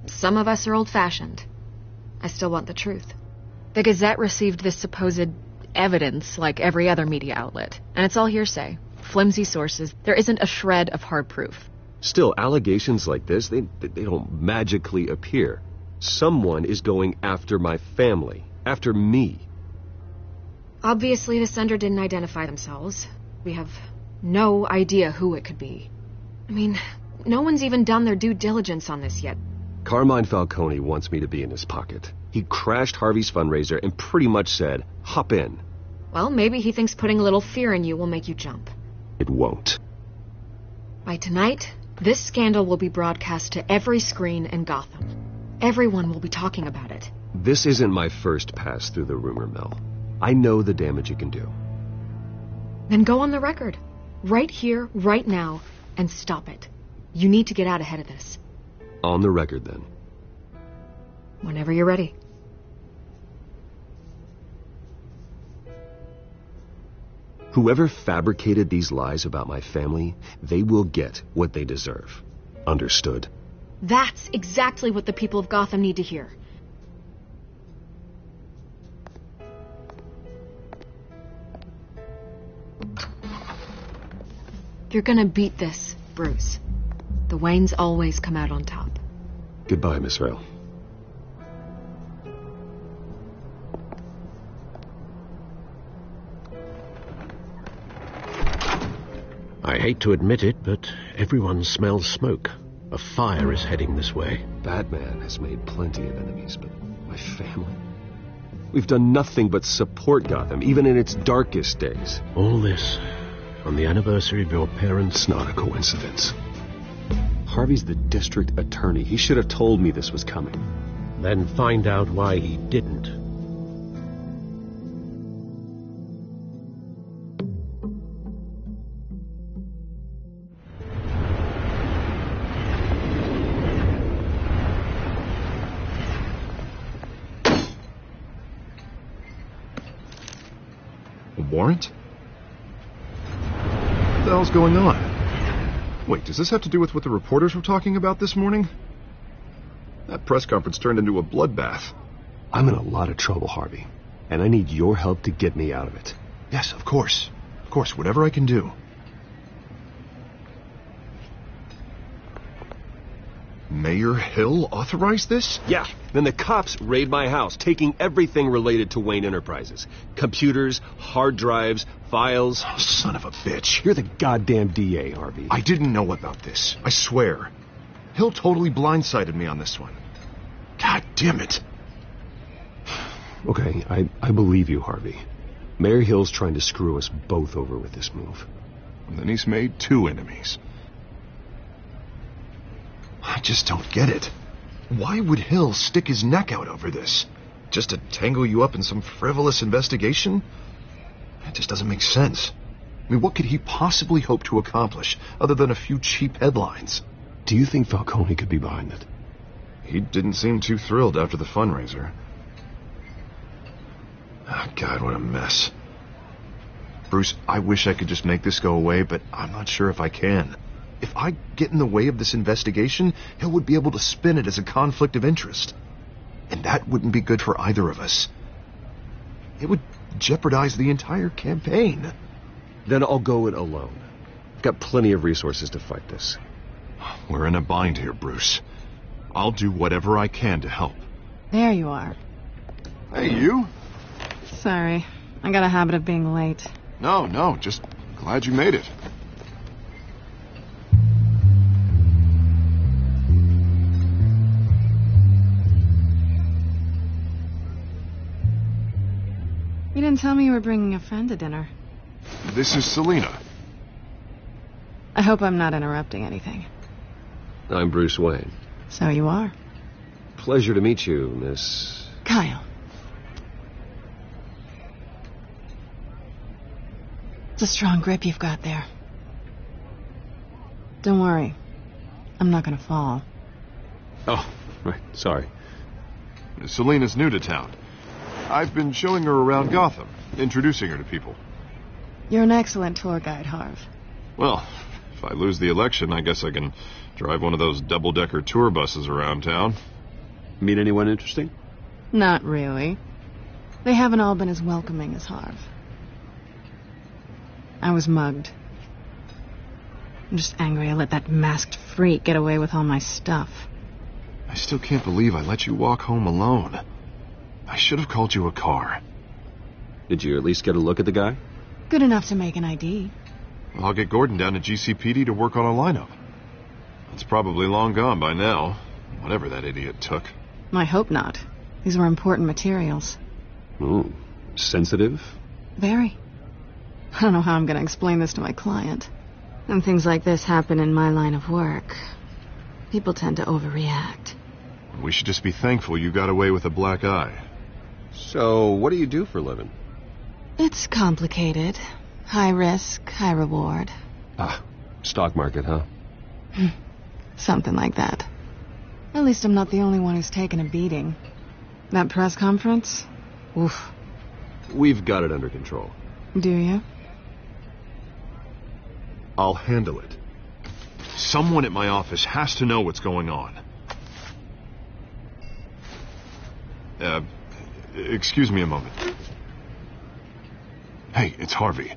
Some of us are old-fashioned. I still want the truth. The Gazette received this supposed evidence like every other media outlet, and it's all hearsay. Flimsy sources. There isn't a shred of hard proof.
Still, allegations like this, they don't magically appear. Someone is going after my family, after me.
Obviously, the sender didn't identify themselves. We have no idea who it could be. I mean, no one's even done their due diligence on this yet.
Carmine Falcone wants me to be in his pocket. He crashed Harvey's fundraiser and pretty much said, hop in.
Well, maybe he thinks putting a little fear in you will make you jump.
It won't.
By tonight, this scandal will be broadcast to every screen in Gotham. Everyone will be talking about it.
This isn't my first pass through the rumor mill. I know the damage it can do.
Then go on the record. Right here, right now, and stop it. You need to get out ahead of this.
On the record, then.
Whenever you're ready.
Whoever fabricated these lies about my family, they will get what they deserve. Understood?
That's exactly what the people of Gotham need to hear. You're gonna beat this, Bruce. The Waynes always come out on top.
Goodbye, Miss Rail.
I hate to admit it, but everyone smells smoke. A fire is heading this way.
Batman has made plenty of enemies, but my family? We've done nothing but support Gotham, even in its darkest days.
All this on the anniversary of your parents'...
It's not a coincidence. Harvey's the district attorney. He should have told me this was coming.
Then find out why he didn't.
Warrant? What the hell's going on? Wait, does this have to do with what the reporters were talking about this morning? That press conference turned into a bloodbath.
I'm in a lot of trouble, Harvey, and I need your help to get me out of it.
Yes, of course. Of course, whatever I can do. Mayor Hill authorized this?
Yeah, then the cops raid my house, taking everything related to Wayne Enterprises. Computers, hard drives, files.
Oh, son of a bitch.
You're the goddamn DA, Harvey.
I didn't know about this. I swear. Hill totally blindsided me on this one. God damn it.
Okay, I believe you, Harvey. Mayor Hill's trying to screw us both over with this move.
And then he's made 2 enemies. I just don't get it. Why would Hill stick his neck out over this? Just to tangle you up in some frivolous investigation? That just doesn't make sense. I mean, what could he possibly hope to accomplish other than a few cheap headlines?
Do you think Falcone could be behind it?
He didn't seem too thrilled after the fundraiser. Oh, God, what a mess. Bruce, I wish I could just make this go away, but I'm not sure if I can. If I get in the way of this investigation, Hill would be able to spin it as a conflict of interest. And that wouldn't be good for either of us. It would jeopardize the entire campaign.
Then I'll go it alone. I've got plenty of resources to fight this.
We're in a bind here, Bruce. I'll do whatever I can to help.
There you are.
Hey, you.
Sorry. I got a habit of being late.
No, just glad you made it.
You didn't tell me you were bringing a friend to dinner.
This is Selina.
I hope I'm not interrupting anything.
I'm Bruce Wayne.
So you are.
Pleasure to meet you, Miss...
Kyle. It's a strong grip you've got there. Don't worry. I'm not gonna fall.
Oh, right. Sorry.
Selina's new to town. I've been showing her around Gotham, introducing her to people.
You're an excellent tour guide, Harv.
Well, if I lose the election, I guess I can drive one of those double-decker tour buses around town.
Meet anyone interesting?
Not really. They haven't all been as welcoming as Harv. I was mugged. I'm just angry I let that masked freak get away with all my stuff.
I still can't believe I let you walk home alone. I should have called you a car.
Did you at least get a look at the guy?
Good enough to make an ID.
Well, I'll get Gordon down to GCPD to work on a lineup. It's probably long gone by now, whatever that idiot took.
I hope not. These were important materials.
Ooh, sensitive?
Very. I don't know how I'm going to explain this to my client. When things like this happen in my line of work, people tend to overreact.
We should just be thankful you got away with a black eye.
So, what do you do for a living?
It's complicated. High risk, high reward.
Ah, stock market, huh?
Something like that. At least I'm not the only one who's taken a beating. That press conference? Oof.
We've got it under control.
Do you?
I'll handle it. Someone at my office has to know what's going on. Excuse me a moment. Hey, it's Harvey.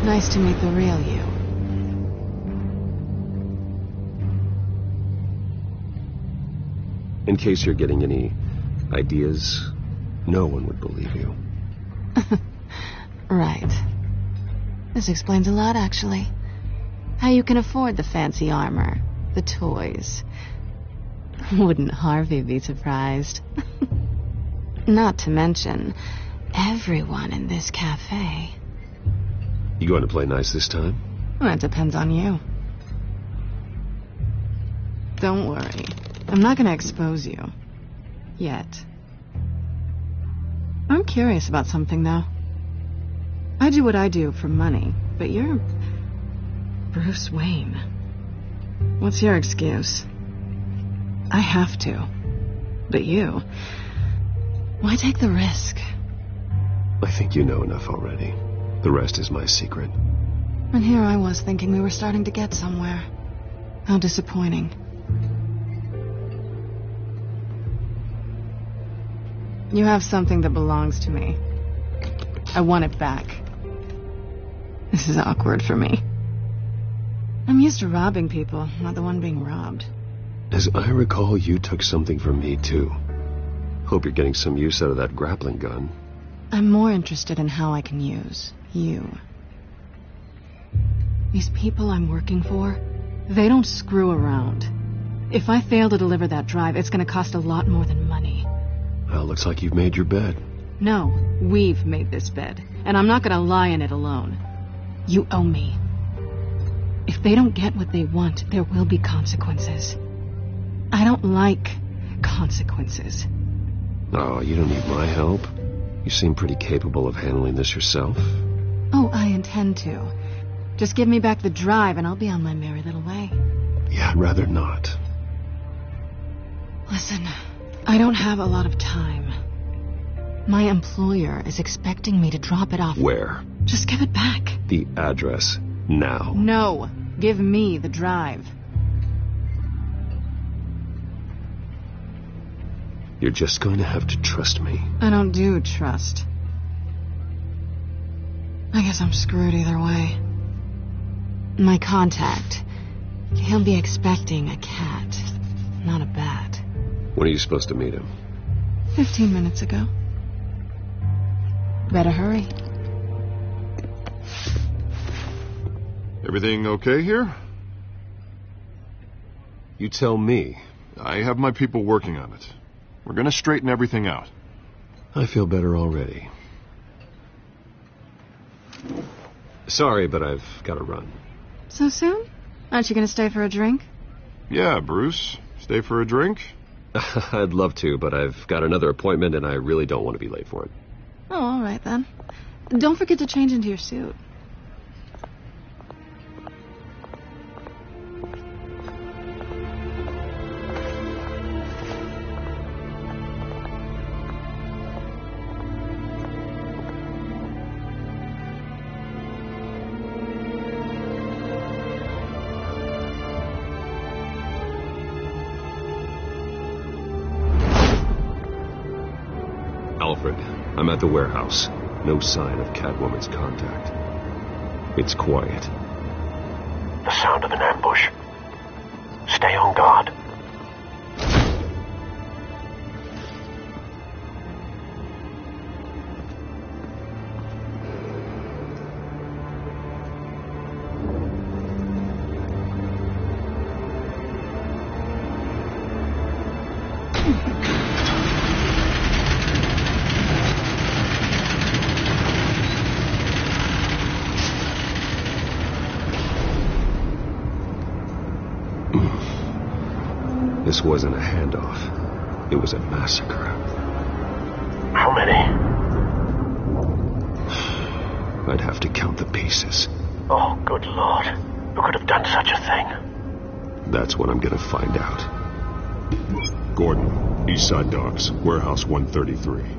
Nice to meet the real you.
In case you're getting any ideas, no one would believe you.
Right. This explains a lot, actually. How you can afford the fancy armor, the toys. Wouldn't Harvey be surprised? Not to mention, everyone in this cafe.
You going to play nice this time?
Well, that depends on you. Don't worry. I'm not going to expose you. Yet. I'm curious about something, though. I do what I do for money, but you're Bruce Wayne. What's your excuse? I have to. But you... why take the risk?
I think you know enough already. The rest is my secret.
And here I was thinking we were starting to get somewhere. How disappointing. You have something that belongs to me. I want it back. This is awkward for me. I'm used to robbing people, not the one being robbed.
As I recall, you took something from me, too. Hope you're getting some use out of that grappling gun.
I'm more interested in how I can use you. These people I'm working for, they don't screw around. If I fail to deliver that drive, it's going to cost a lot more than money.
Well, looks like you've made your bed.
No, we've made this bed, and I'm not going to lie in it alone. You owe me. If they don't get what they want, there will be consequences. I don't like consequences.
Oh, you don't need my help. You seem pretty capable of handling this yourself.
Oh, I intend to. Just give me back the drive and I'll be on my merry little way.
Yeah, I'd rather not.
Listen, I don't have a lot of time. My employer is expecting me to drop it off.
Where?
Just give it back.
The address, now.
No, give me the drive.
You're just going to have to trust me.
I don't do trust. I guess I'm screwed either way. My contact, he'll be expecting a cat, not a bat.
When are you supposed to meet him?
15 minutes ago. Better hurry.
Everything okay here?
You tell me.
I have my people working on it. We're gonna straighten everything out.
I feel better already. Sorry, but I've got to run.
So soon? Aren't you going to stay for a drink?
Yeah, Bruce. Stay for a drink?
I'd love to, but I've got another appointment and I really don't want to be late for it.
Oh, all right then. Don't forget to change into your suit.
I'm at the warehouse. No sign of Catwoman's contact. It's quiet.
The sound of an ambush. Stay on guard.
This wasn't a handoff. It was a massacre.
How many?
I'd have to count the pieces.
Oh, good Lord. Who could have done such a thing?
That's what I'm gonna find out.
Gordon, Eastside Docks, Warehouse 133.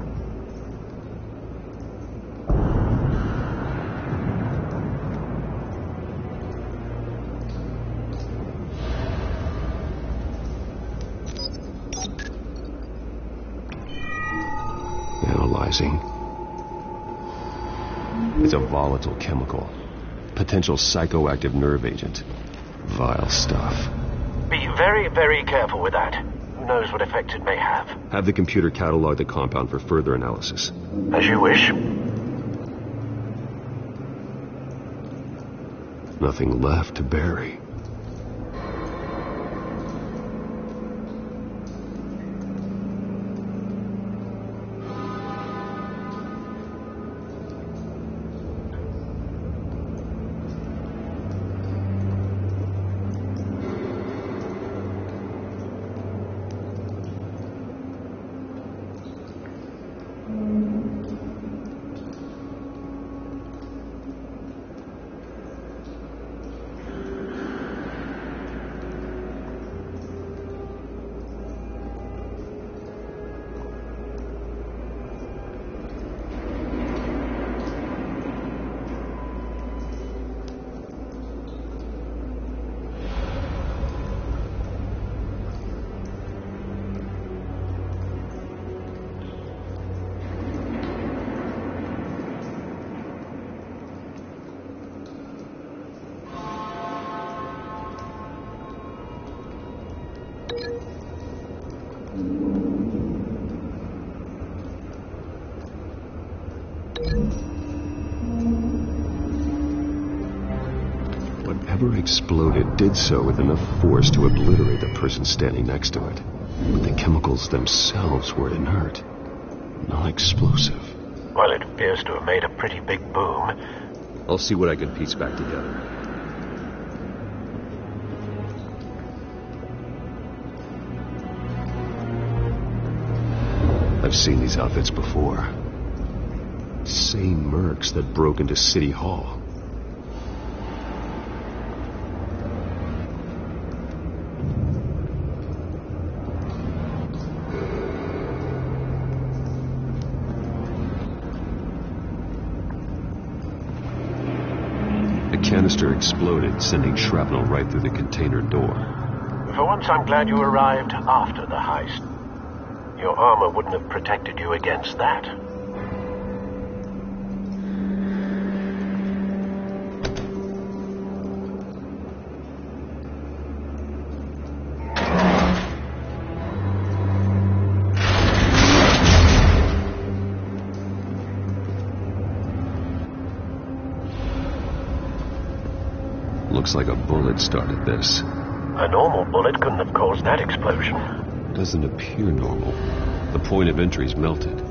Analyzing. It's a volatile chemical. Potential psychoactive nerve agent. Vile stuff.
Be very, very careful with that. Who knows what effect it may have?
Have the computer catalog the compound for further analysis.
As you wish.
Nothing left to bury. Whatever exploded did so with enough force to obliterate the person standing next to it. But the chemicals themselves were inert, non-explosive.
Well, it appears to have made a pretty big boom.
I'll see what I can piece back together. I've seen these outfits before. Same mercs that broke into City Hall. The canister exploded, sending shrapnel right through the container door.
For once, I'm glad you arrived after the heist. Your armor wouldn't have protected you against that.
Looks like a bullet started this.
A normal bullet couldn't have caused that explosion.
Doesn't appear normal. The point of entry's melted.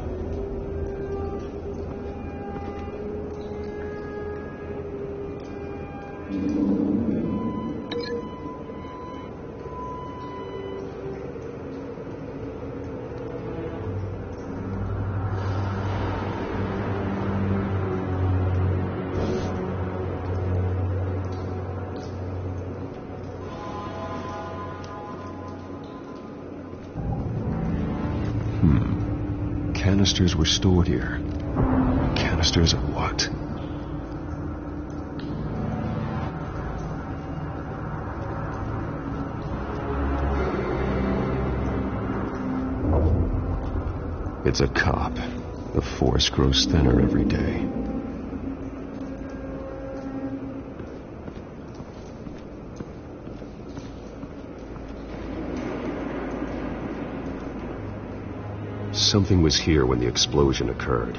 Canisters were stored here. Canisters of what? It's a cop. The force grows thinner every day. Something was here when the explosion occurred.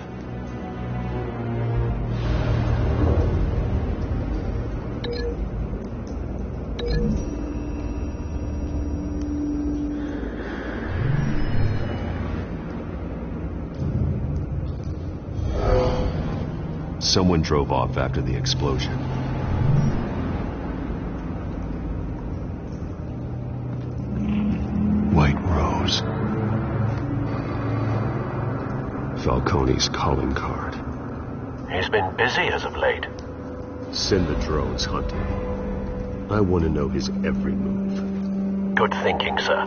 Someone drove off after the explosion. White Rose. Falcone's calling card.
He's been busy as of late.
Send the drones hunting. I want to know his every move.
Good thinking, sir.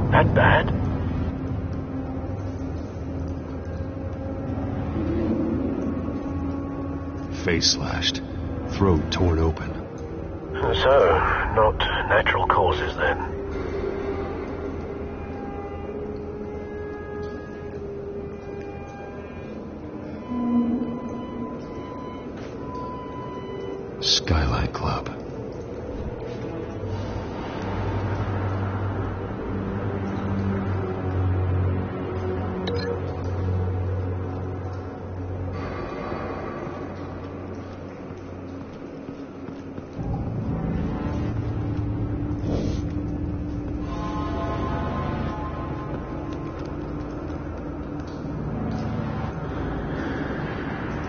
That bad?
Face slashed, throat torn open.
So, not natural causes then.
Skyline Club.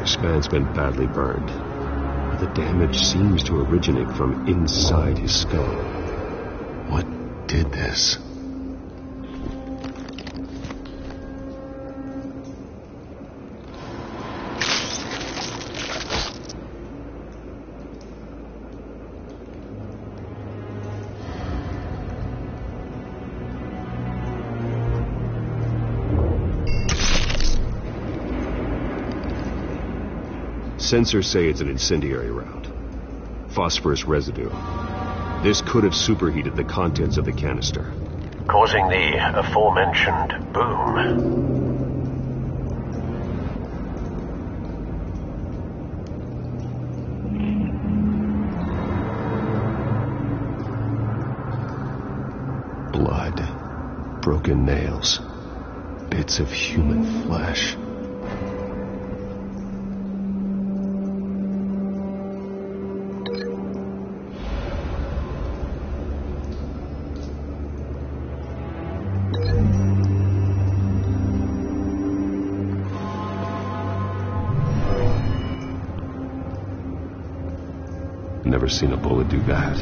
This man's been badly burned. The damage seems to originate from inside his skull. What did this? Sensors say it's an incendiary round. Phosphorus residue. This could have superheated the contents of the canister,
causing the aforementioned boom.
Blood, broken nails, bits of human flesh. Never seen a bullet do that.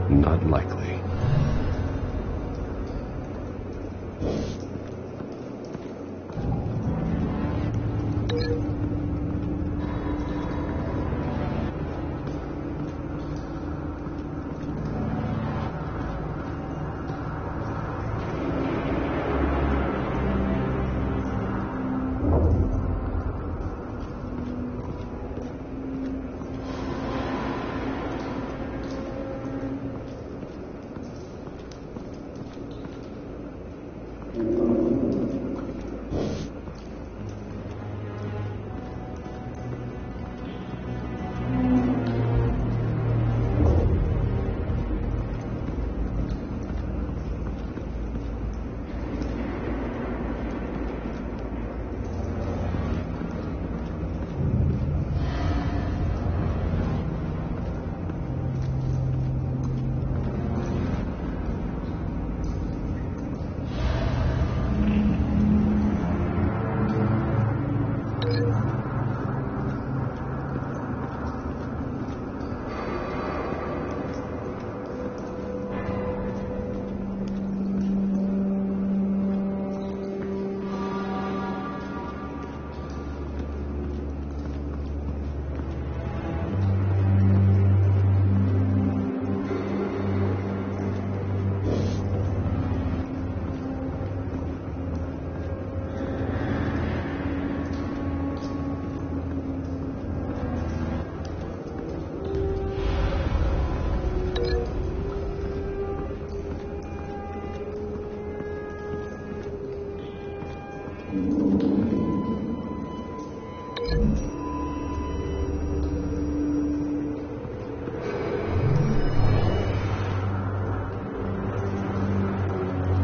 Not likely.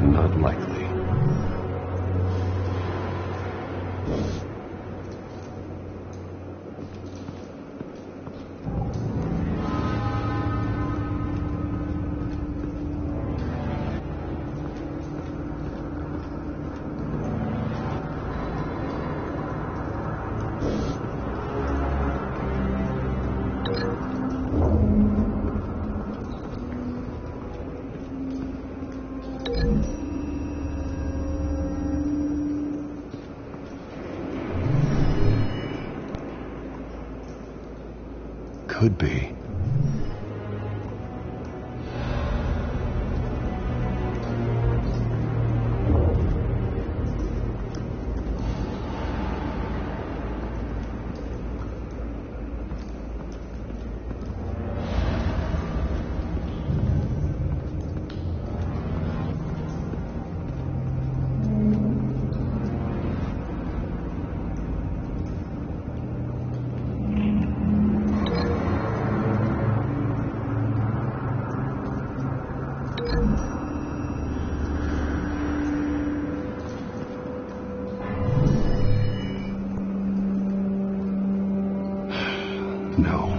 Not likely. Could be. No.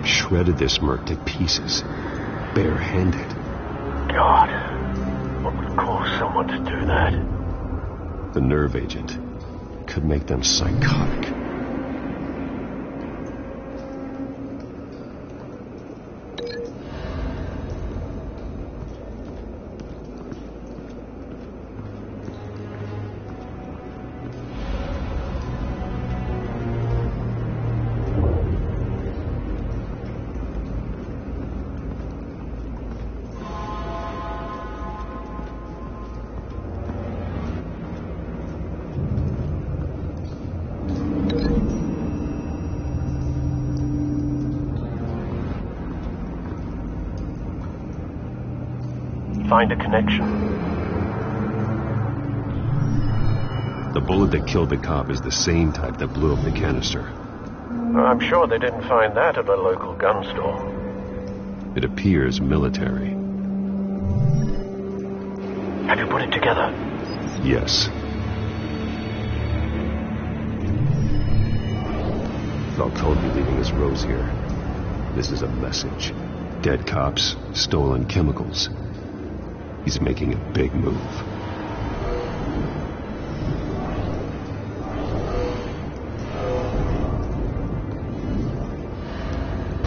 Shredded this merc to pieces, barehanded.
God, what would cause someone to do that?
The nerve agent could make them psychotic.
Find a connection.
The bullet that killed the cop is the same type that blew up the canister.
I'm sure they didn't find that at a local gun store.
It appears military.
Have you put it together?
Yes. Falcone leaving his rose here. This is a message. Dead cops, stolen chemicals. He's making a big move.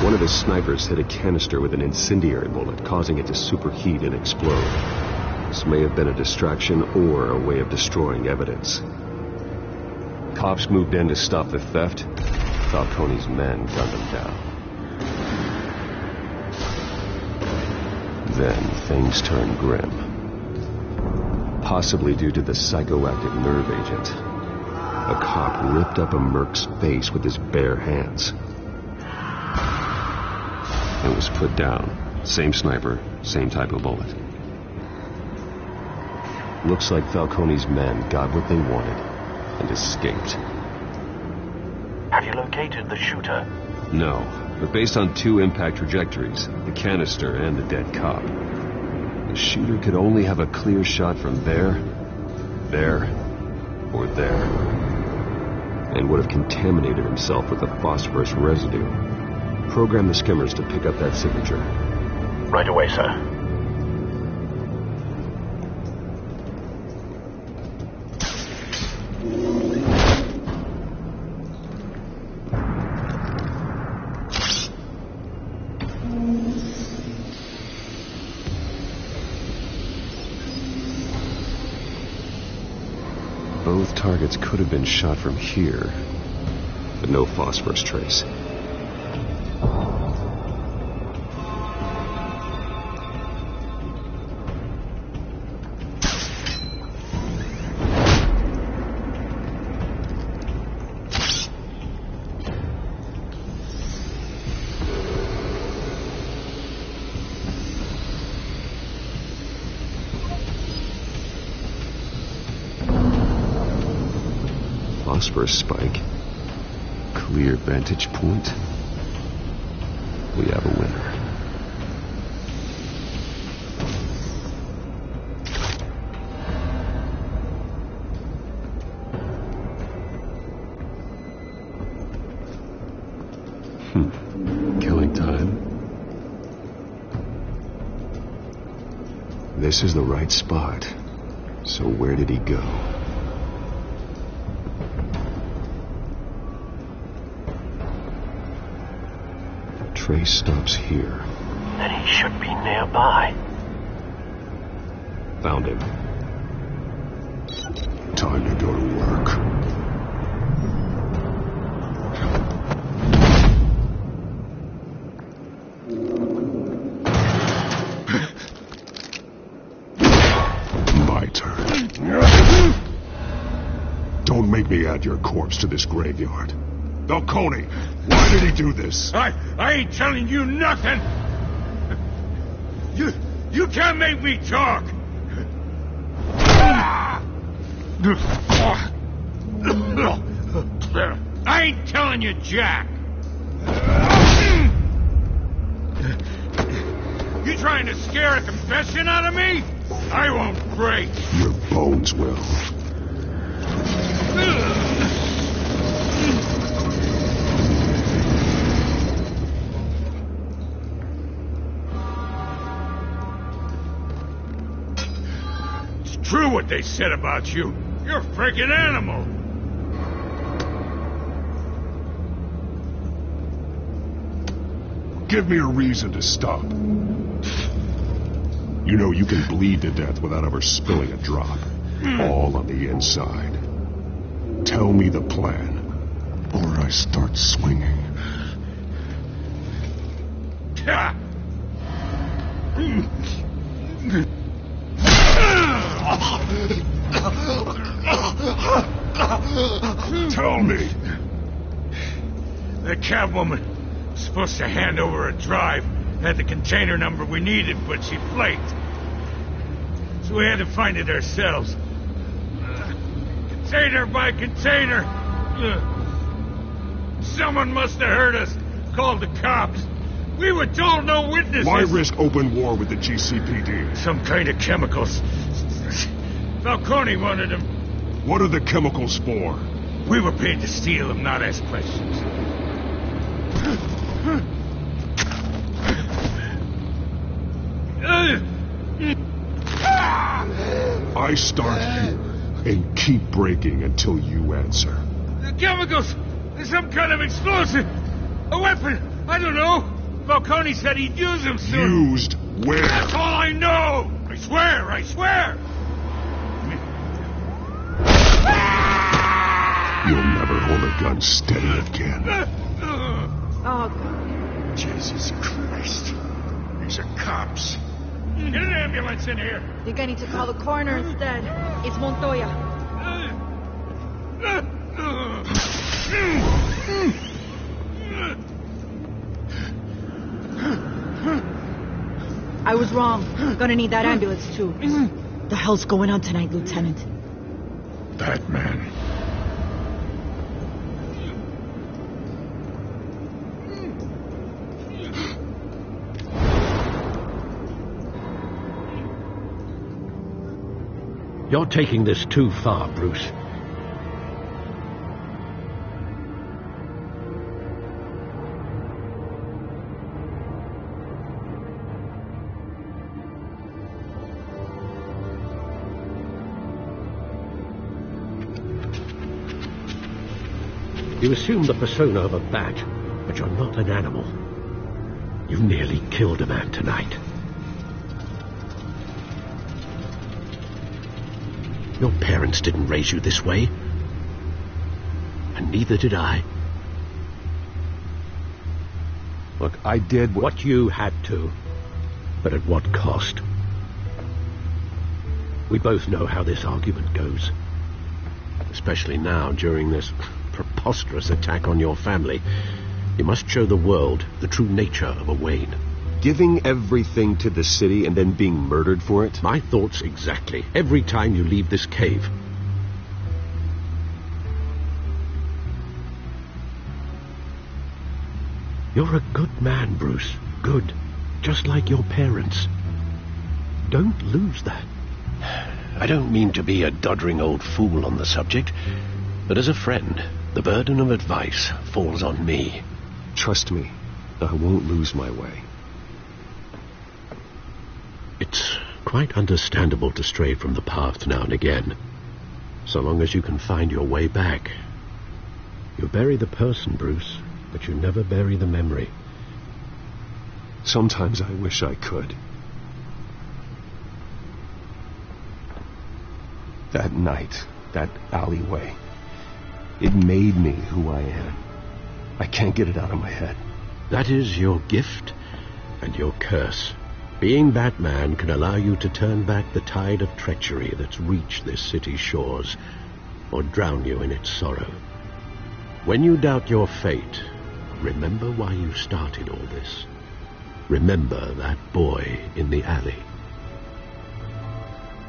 One of his snipers hit a canister with an incendiary bullet, causing it to superheat and explode. This may have been a distraction or a way of destroying evidence. Cops moved in to stop the theft. Falcone's men gunned him down. Then things turned grim. Possibly due to the psychoactive nerve agent. A cop ripped up a merc's face with his bare hands. It was put down. Same sniper, same type of bullet. Looks like Falcone's men got what they wanted and escaped.
Have you located the shooter?
No, but based on two impact trajectories, the canister and the dead cop, the shooter could only have a clear shot from there, or there. and would have contaminated himself with the phosphorus residue. Program the skimmers to pick up that signature.
Right away, sir.
Both targets could have been shot from here, but no phosphorus trace. Phosphorus spike. Clear vantage point. We have a winner. Killing time. This is the right spot. So where did he go? Trace stops here.
Then he should be nearby.
Found him.
Time to go to work. My turn. Don't make me add your corpse to this graveyard. Falcone, why did he do this?
I ain't telling you nothing. You can't make me talk. I ain't telling you jack. You trying to scare a confession out of me? I won't break.
Your bones will.
True what they said about you. You're a freaking animal.
Give me a reason to stop. You know you can bleed to death without ever spilling a drop. All on the inside. Tell me the plan, or I start swinging. Tell me.
The Catwoman was supposed to hand over a drive. Had the container number we needed, but she flaked. So we had to find it ourselves. Container by container. Someone must have heard us. Called the cops. We were told no witnesses.
Why risk open war with the GCPD?
Some kind of chemicals. Falcone wanted them.
What are the chemicals for?
We were paid to steal them, not ask questions.
I start here and keep breaking until you answer.
The chemicals! There's some kind of explosive! A weapon! I don't know! Falcone said he'd use them soon.
Used where?
That's all I know! I swear! I swear!
You'll never hold a gun steady again.
Oh, God.
Jesus Christ. These are cops. Get an ambulance in here.
I think I need to call the coroner instead. It's Montoya. I was wrong. Gonna need that ambulance, too. The hell's going on tonight, Lieutenant?
Batman.
You're taking this too far, Bruce. You assume the persona of a bat, but you're not an animal. You nearly killed a man tonight. Your parents didn't raise you this way. And neither did I.
Look, I did
what you had to. But at what cost? We both know how this argument goes. Especially now, during this preposterous attack on your family. You must show the world the true nature of a Wayne.
Giving everything to the city and then being murdered for it?
My thoughts exactly. Every time you leave this cave. You're a good man, Bruce. Good. Just like your parents. Don't lose that. I don't mean to be a doddering old fool on the subject, but as a friend, the burden of advice falls on me.
Trust me, I won't lose my way.
It's quite understandable to stray from the path now and again, so long as you can find your way back. You bury the person, Bruce, but you never bury the memory.
Sometimes I wish I could. That night, that alleyway, it made me who I am. I can't get it out of my head.
That is your gift and your curse. Being Batman can allow you to turn back the tide of treachery that's reached this city's shores, or drown you in its sorrow. When you doubt your fate, remember why you started all this. Remember that boy in the alley.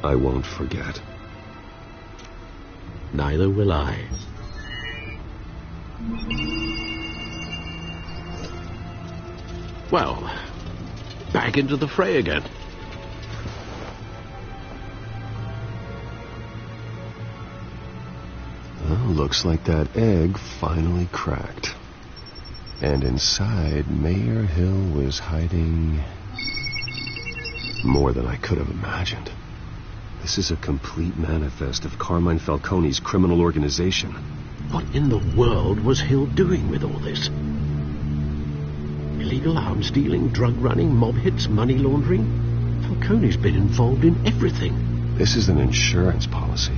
I won't forget.
Neither will I. Well, back into the fray again.
Well, looks like that egg finally cracked. And inside, Mayor Hill was hiding more than I could have imagined. This is a complete manifest of Carmine Falcone's criminal organization.
What in the world was Hill doing with all this? Illegal arms dealing, drug running, mob hits, money laundering? Falcone's been involved in everything.
This is an insurance policy.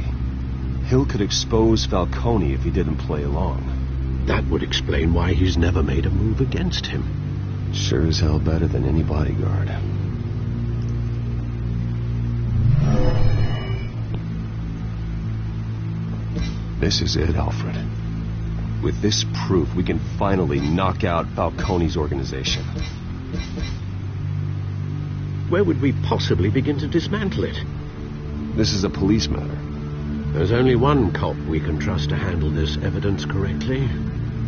Hill could expose Falcone if he didn't play along.
That would explain why he's never made a move against him.
Sure as hell better than any bodyguard. This is it, Alfred. With this proof, we can finally knock out Falcone's organization.
Where would we possibly begin to dismantle it?
This is a police matter.
There's only one cop we can trust to handle this evidence correctly.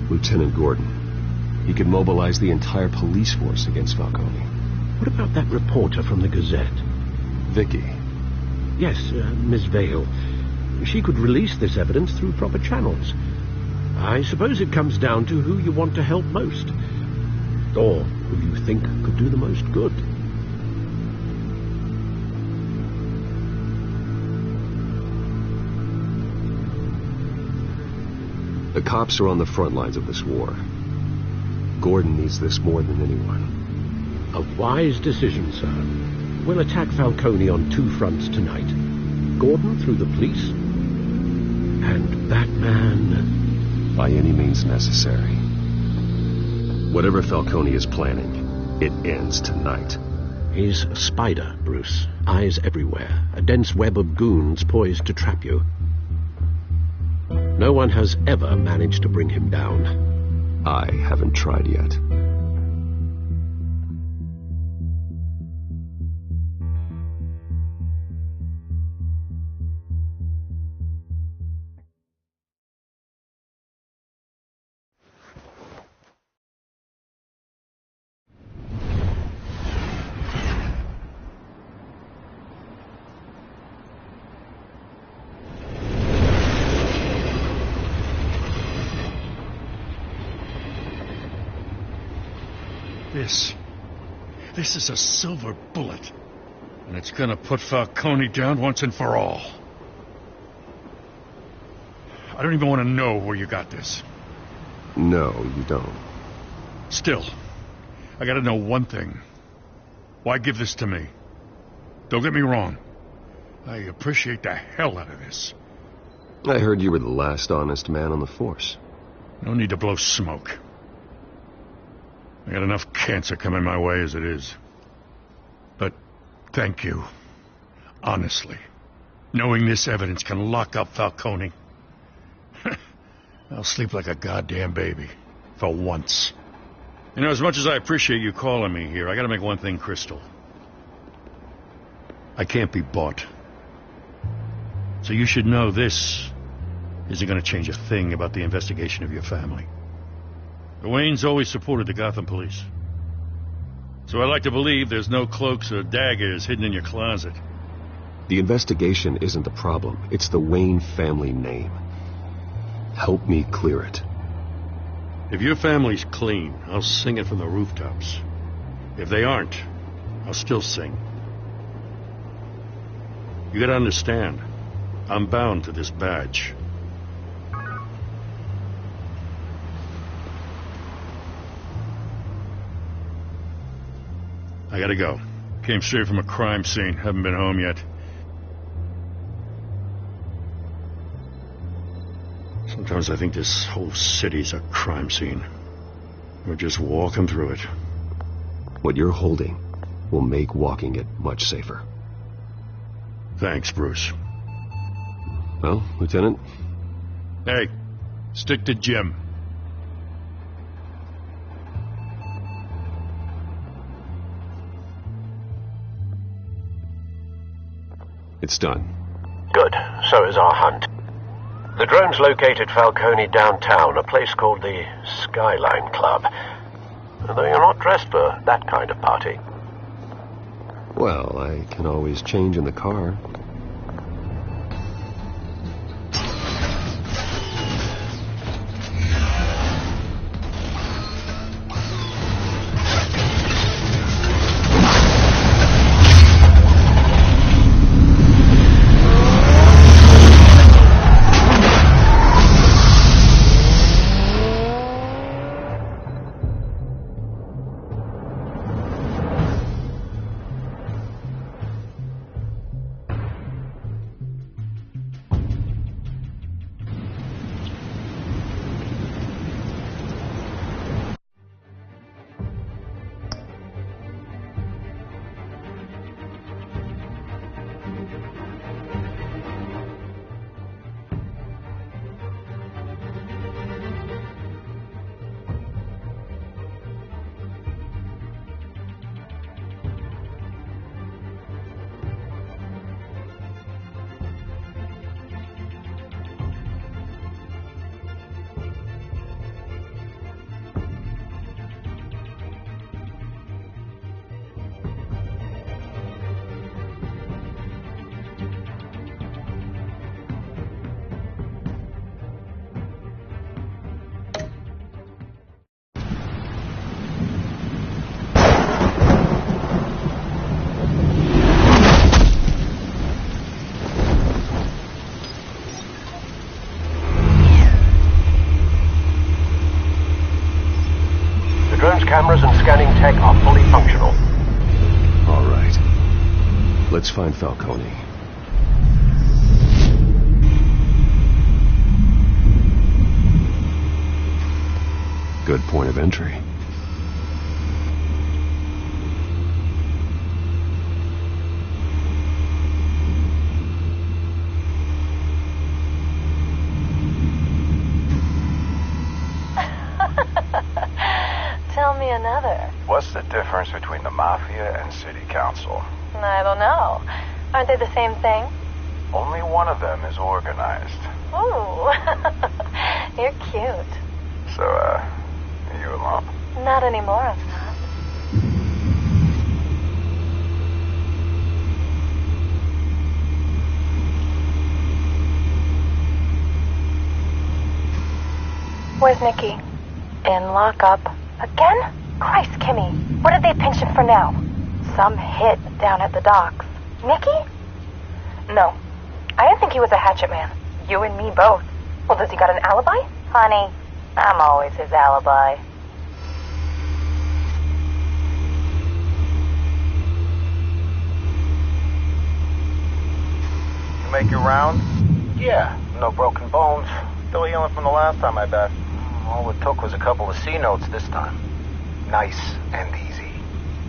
Lieutenant Gordon. He could mobilize the entire police force against Falcone.
What about that reporter from the Gazette?
Vicky.
Yes, Miss Vale. She could release this evidence through proper channels. I suppose it comes down to who you want to help most. Or who you think could do the most good.
The cops are on the front lines of this war. Gordon needs this more than anyone.
A wise decision, sir. We'll attack Falcone on two fronts tonight. Gordon through the police, and Batman...
by any means necessary. Whatever Falcone is planning, it ends tonight.
He's a spider, Bruce. Eyes everywhere. A dense web of goons poised to trap you. No one has ever managed to bring him down.
I haven't tried yet.
This is a silver bullet. And it's gonna put Falcone down once and for all. I don't even want to know where you got this.
No, you don't.
Still, I gotta know one thing. Why give this to me? Don't get me wrong. I appreciate the hell out of this.
I heard you were the last honest man on the force.
No need to blow smoke. I got enough cancer coming my way as it is. But thank you. Honestly. Knowing this evidence can lock up Falcone. I'll sleep like a goddamn baby. For once. You know, as much as I appreciate you calling me here, I gotta make one thing crystal. I can't be bought. So you should know this isn't gonna change a thing about the investigation of your family. The Waynes always supported the Gotham police. So I like to believe there's no cloaks or daggers hidden in your closet.
The investigation isn't the problem. It's the Wayne family name. Help me clear it.
If your family's clean, I'll sing it from the rooftops. If they aren't, I'll still sing. You gotta understand, I'm bound to this badge. I gotta go. Came straight from a crime scene. Haven't been home yet. Sometimes I think this whole city's a crime scene. We're just walking through it.
What you're holding will make walking it much safer.
Thanks, Bruce.
Well, Lieutenant?
Hey, stick to Jim.
It's done.
Good. So is our hunt. The drones located Falcone downtown, a place called the Skyline Club. Though you're not dressed for that kind of party.
Well, I can always change in the car.
Cameras and scanning tech are fully functional.
All right. Let's find Falcone. Good point of entry.
Tell me another.
What's the difference between the Mafia and City Council?
I don't know. Aren't they the same thing?
Only one of them is organized.
Ooh. You're cute.
So, are you alone?
Not anymore, I'm not. Where's Nikki? In lockup. Again? Christ, Kimmy. What did they pinch him for now? Some hit down at the docks. Nikki? No. I didn't think he was a hatchet man. You and me both. Well, does he got an alibi? Honey, I'm always his alibi.
You make your round? Yeah, no broken bones. Still healing from the last time, I bet. All it took was a couple of C notes this time. Nice and easy.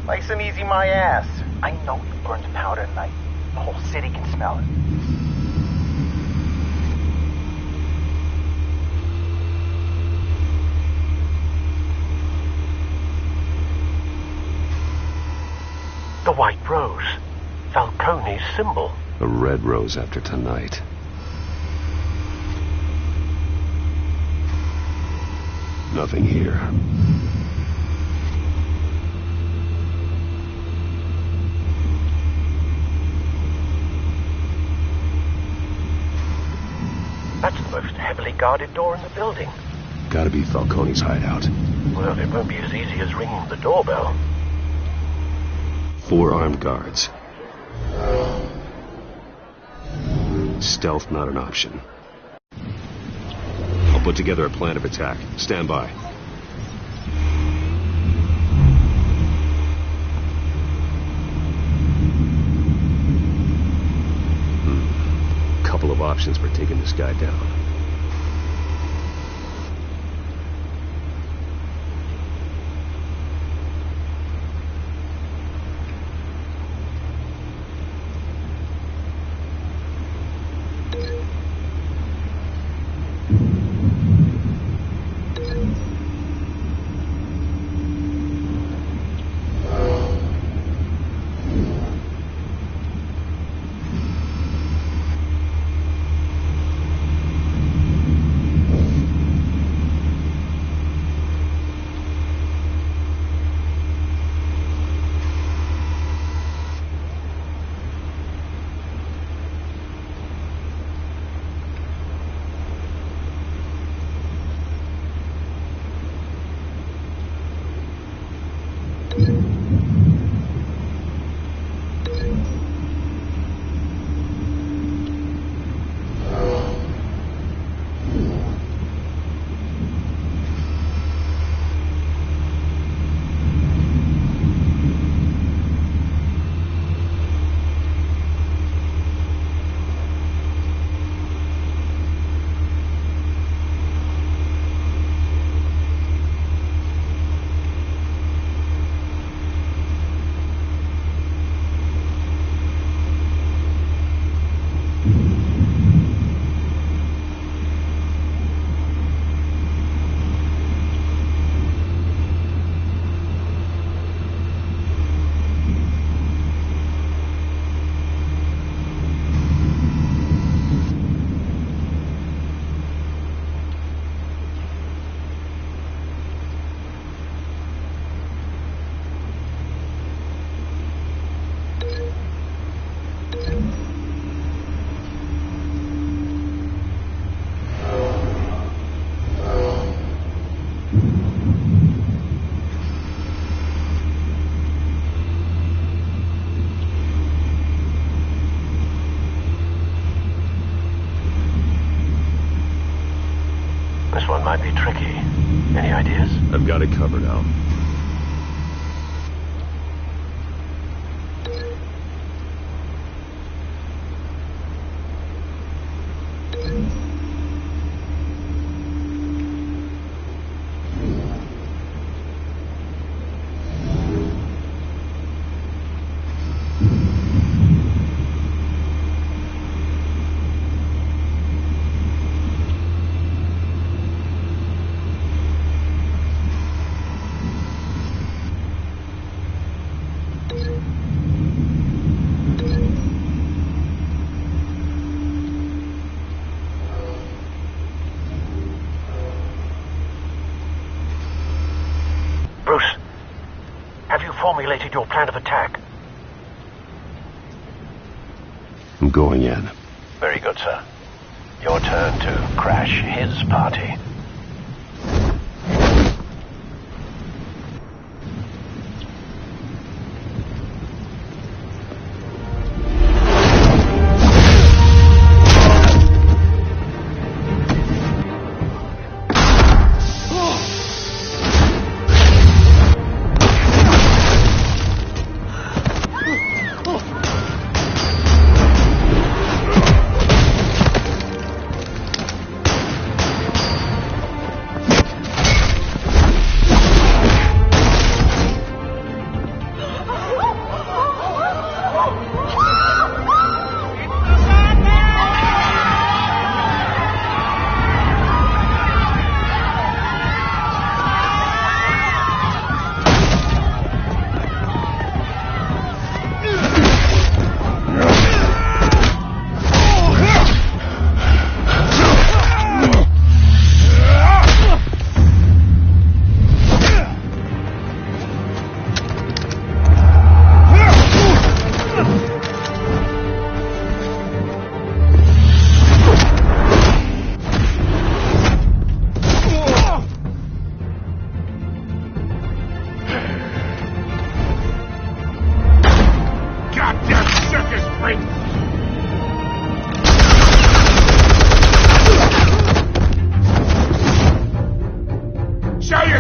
Nice and easy, my ass. I know you burned powder tonight. The whole city can smell it.
The white rose. Falcone's symbol.
A red rose after tonight. Nothing here.
That's the most heavily guarded door in the building.
Gotta be Falcone's hideout.
Well, it won't be as easy as ringing the doorbell.
4 armed guards. Stealth not an option. I'll put together a plan of attack. Stand by. Couple of options for taking this guy down.
This one might be tricky. Any ideas?
I've got it covered, Al.
Bruce, have you formulated your plan of attack?
I'm going in.
Very good, sir. Your turn to crash his party.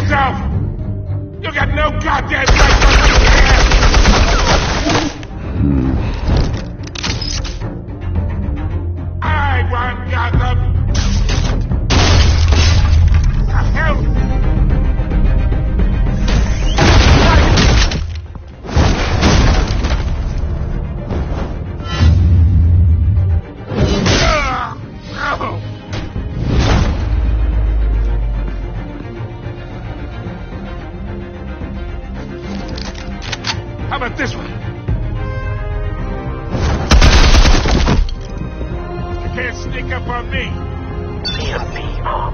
yourself! You got no goddamn right to be here! I want Gotham! The hell? How about this one? You can't sneak up on me. EMP arm.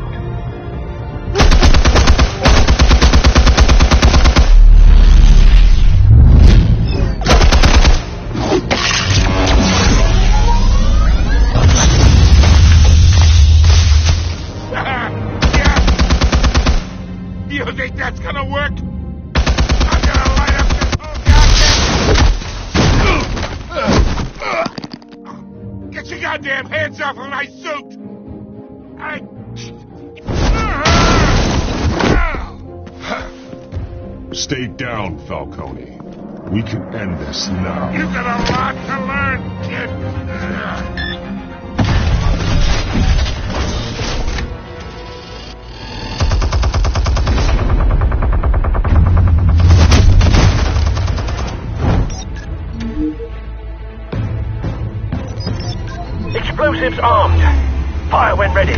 You think that's gonna work? I'm gonna light up this whole goddamn... Get your goddamn hands off of my suit!
Stay down, Falcone. We can end this now.
You got a lot to learn, kid.
Explosives armed. Fire when ready.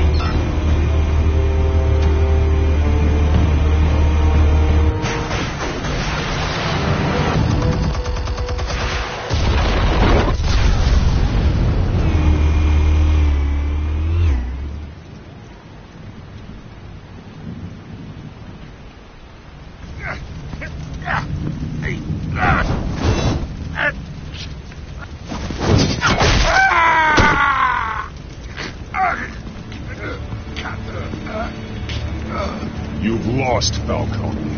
You've lost, Falcone.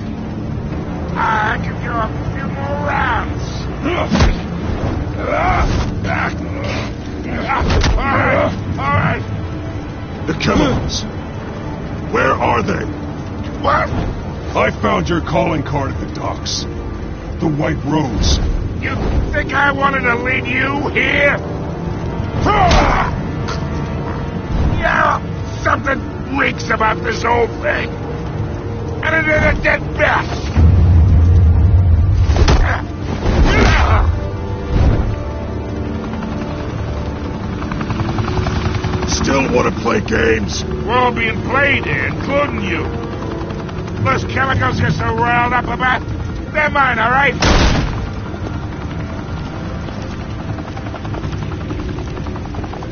I can do a few more rounds. All right.
The chemicals. Where are they?
What?
I found your calling card at the docks. The White Rose.
You think I wanted to leave you here? Yeah, something reeks about this whole thing. And it is a dead bat.
Still want to play games?
We're all being played here, including you. Those chemicals you're so riled up about, they're mine, all right?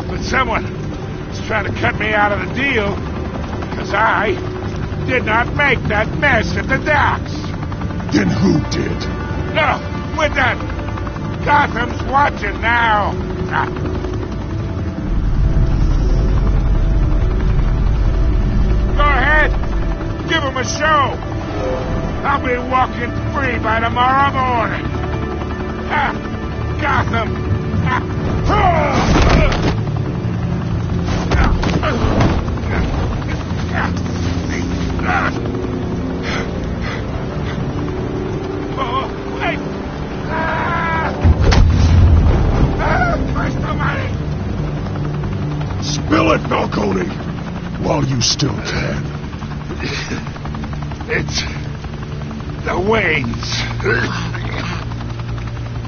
But someone is trying to cut me out of the deal, because I did not make that mess at the docks.
Then who did?
No, we're done. Gotham's watching now. Go ahead. Give him a show. I'll be walking free by tomorrow morning. Gotham. Oh, wait. Where's the money?
Spill it, Falcone, while you still can.
It's the Waynes.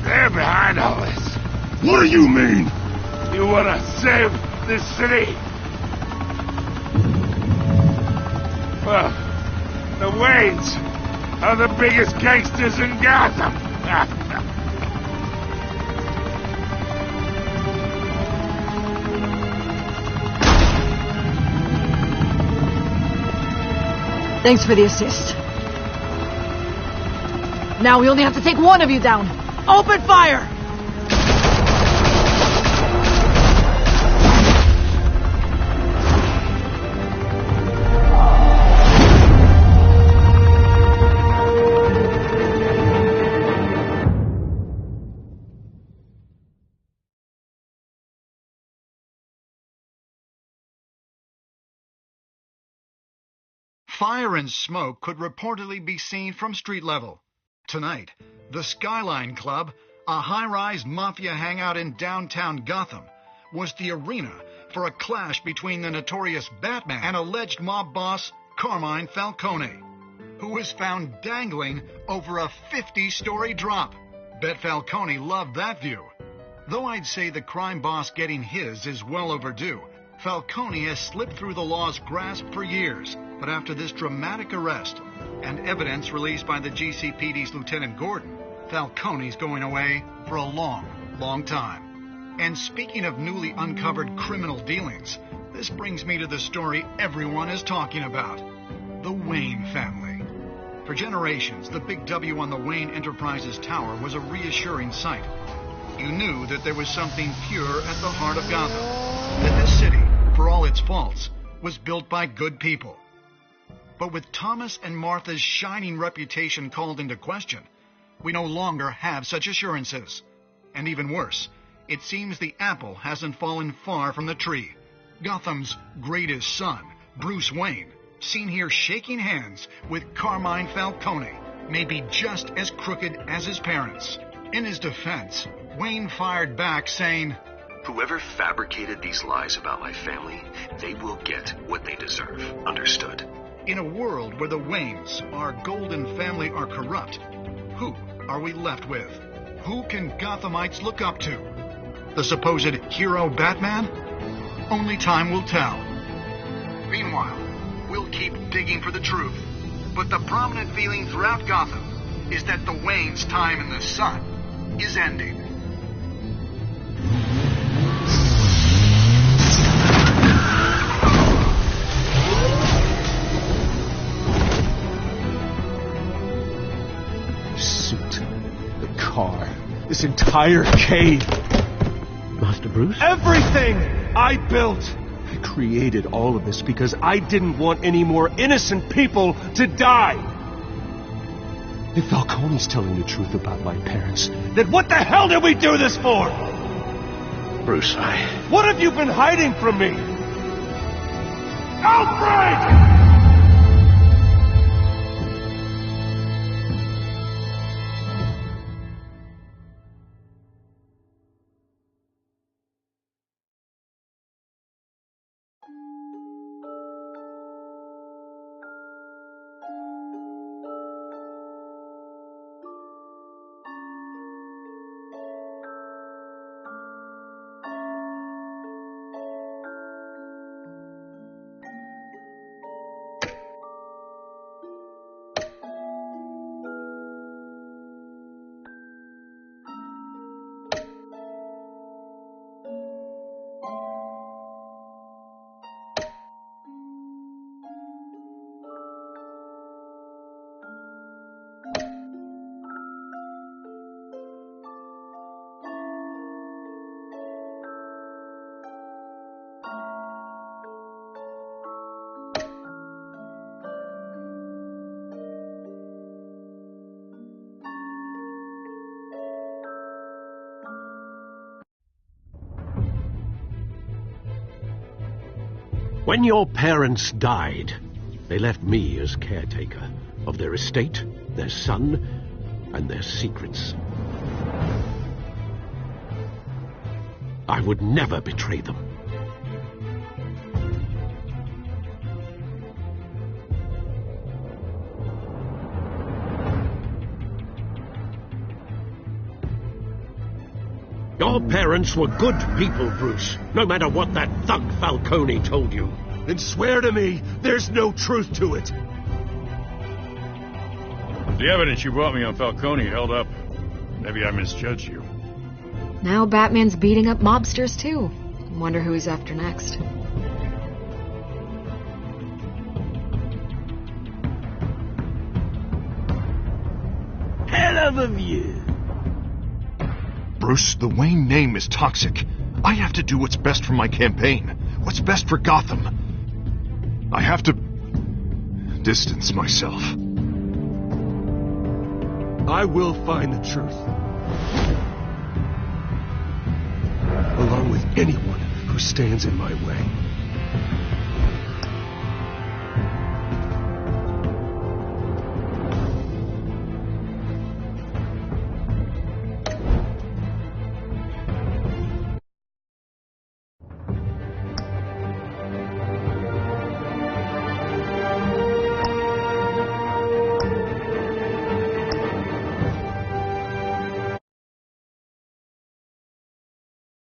They're behind all this.
What do you mean?
You want to save this city? Well, the Waynes are the biggest gangsters in Gotham.
Thanks for the assist. Now we only have to take one of you down. Open fire!
Fire and smoke could reportedly be seen from street level. Tonight, the Skyline Club, a high-rise mafia hangout in downtown Gotham, was the arena for a clash between the notorious Batman and alleged mob boss Carmine Falcone, who was found dangling over a 50-story drop. Bet Falcone loved that view. Though I'd say the crime boss getting his is well overdue, Falcone has slipped through the law's grasp for years. But after this dramatic arrest and evidence released by the GCPD's Lieutenant Gordon, Falcone's going away for a long, long time. And speaking of newly uncovered criminal dealings, this brings me to the story everyone is talking about: the Wayne family. For generations, the big W on the Wayne Enterprises Tower was a reassuring sight. You knew that there was something pure at the heart of Gotham, that this city, for all its faults, was built by good people. But with Thomas and Martha's shining reputation called into question, we no longer have such assurances. And even worse, it seems the apple hasn't fallen far from the tree. Gotham's greatest son, Bruce Wayne, seen here shaking hands with Carmine Falcone, may be just as crooked as his parents. In his defense, Wayne fired back saying,
"Whoever fabricated these lies about my family, they will get what they deserve. Understood?"
In a world where the Waynes, our golden family, are corrupt, who are we left with? Who can Gothamites look up to? The supposed hero Batman? Only time will tell. Meanwhile, we'll keep digging for the truth. But the prominent feeling throughout Gotham is that the Waynes' time in the sun is ending.
Car, this entire cave.
Master Bruce?
Everything I built. I created all of this because I didn't want any more innocent people to die. If Falcone's telling the truth about my parents, then what the hell did we do this for?
Bruce,
What have you been hiding from me? Alfred!
When your parents died, they left me as caretaker of their estate, their son, and their secrets. I would never betray them. Your parents were good people, Bruce, no matter what that thug Falcone told you.
Then swear to me there's no truth to it.
The evidence you brought me on Falcone held up. Maybe I misjudged you.
Now Batman's beating up mobsters, too. Wonder who he's after next.
Hell of a view.
Bruce, the Wayne name is toxic. I have to do what's best for my campaign. What's best for Gotham. I have to distance myself.
I will find the truth. Along with anyone who stands in my way.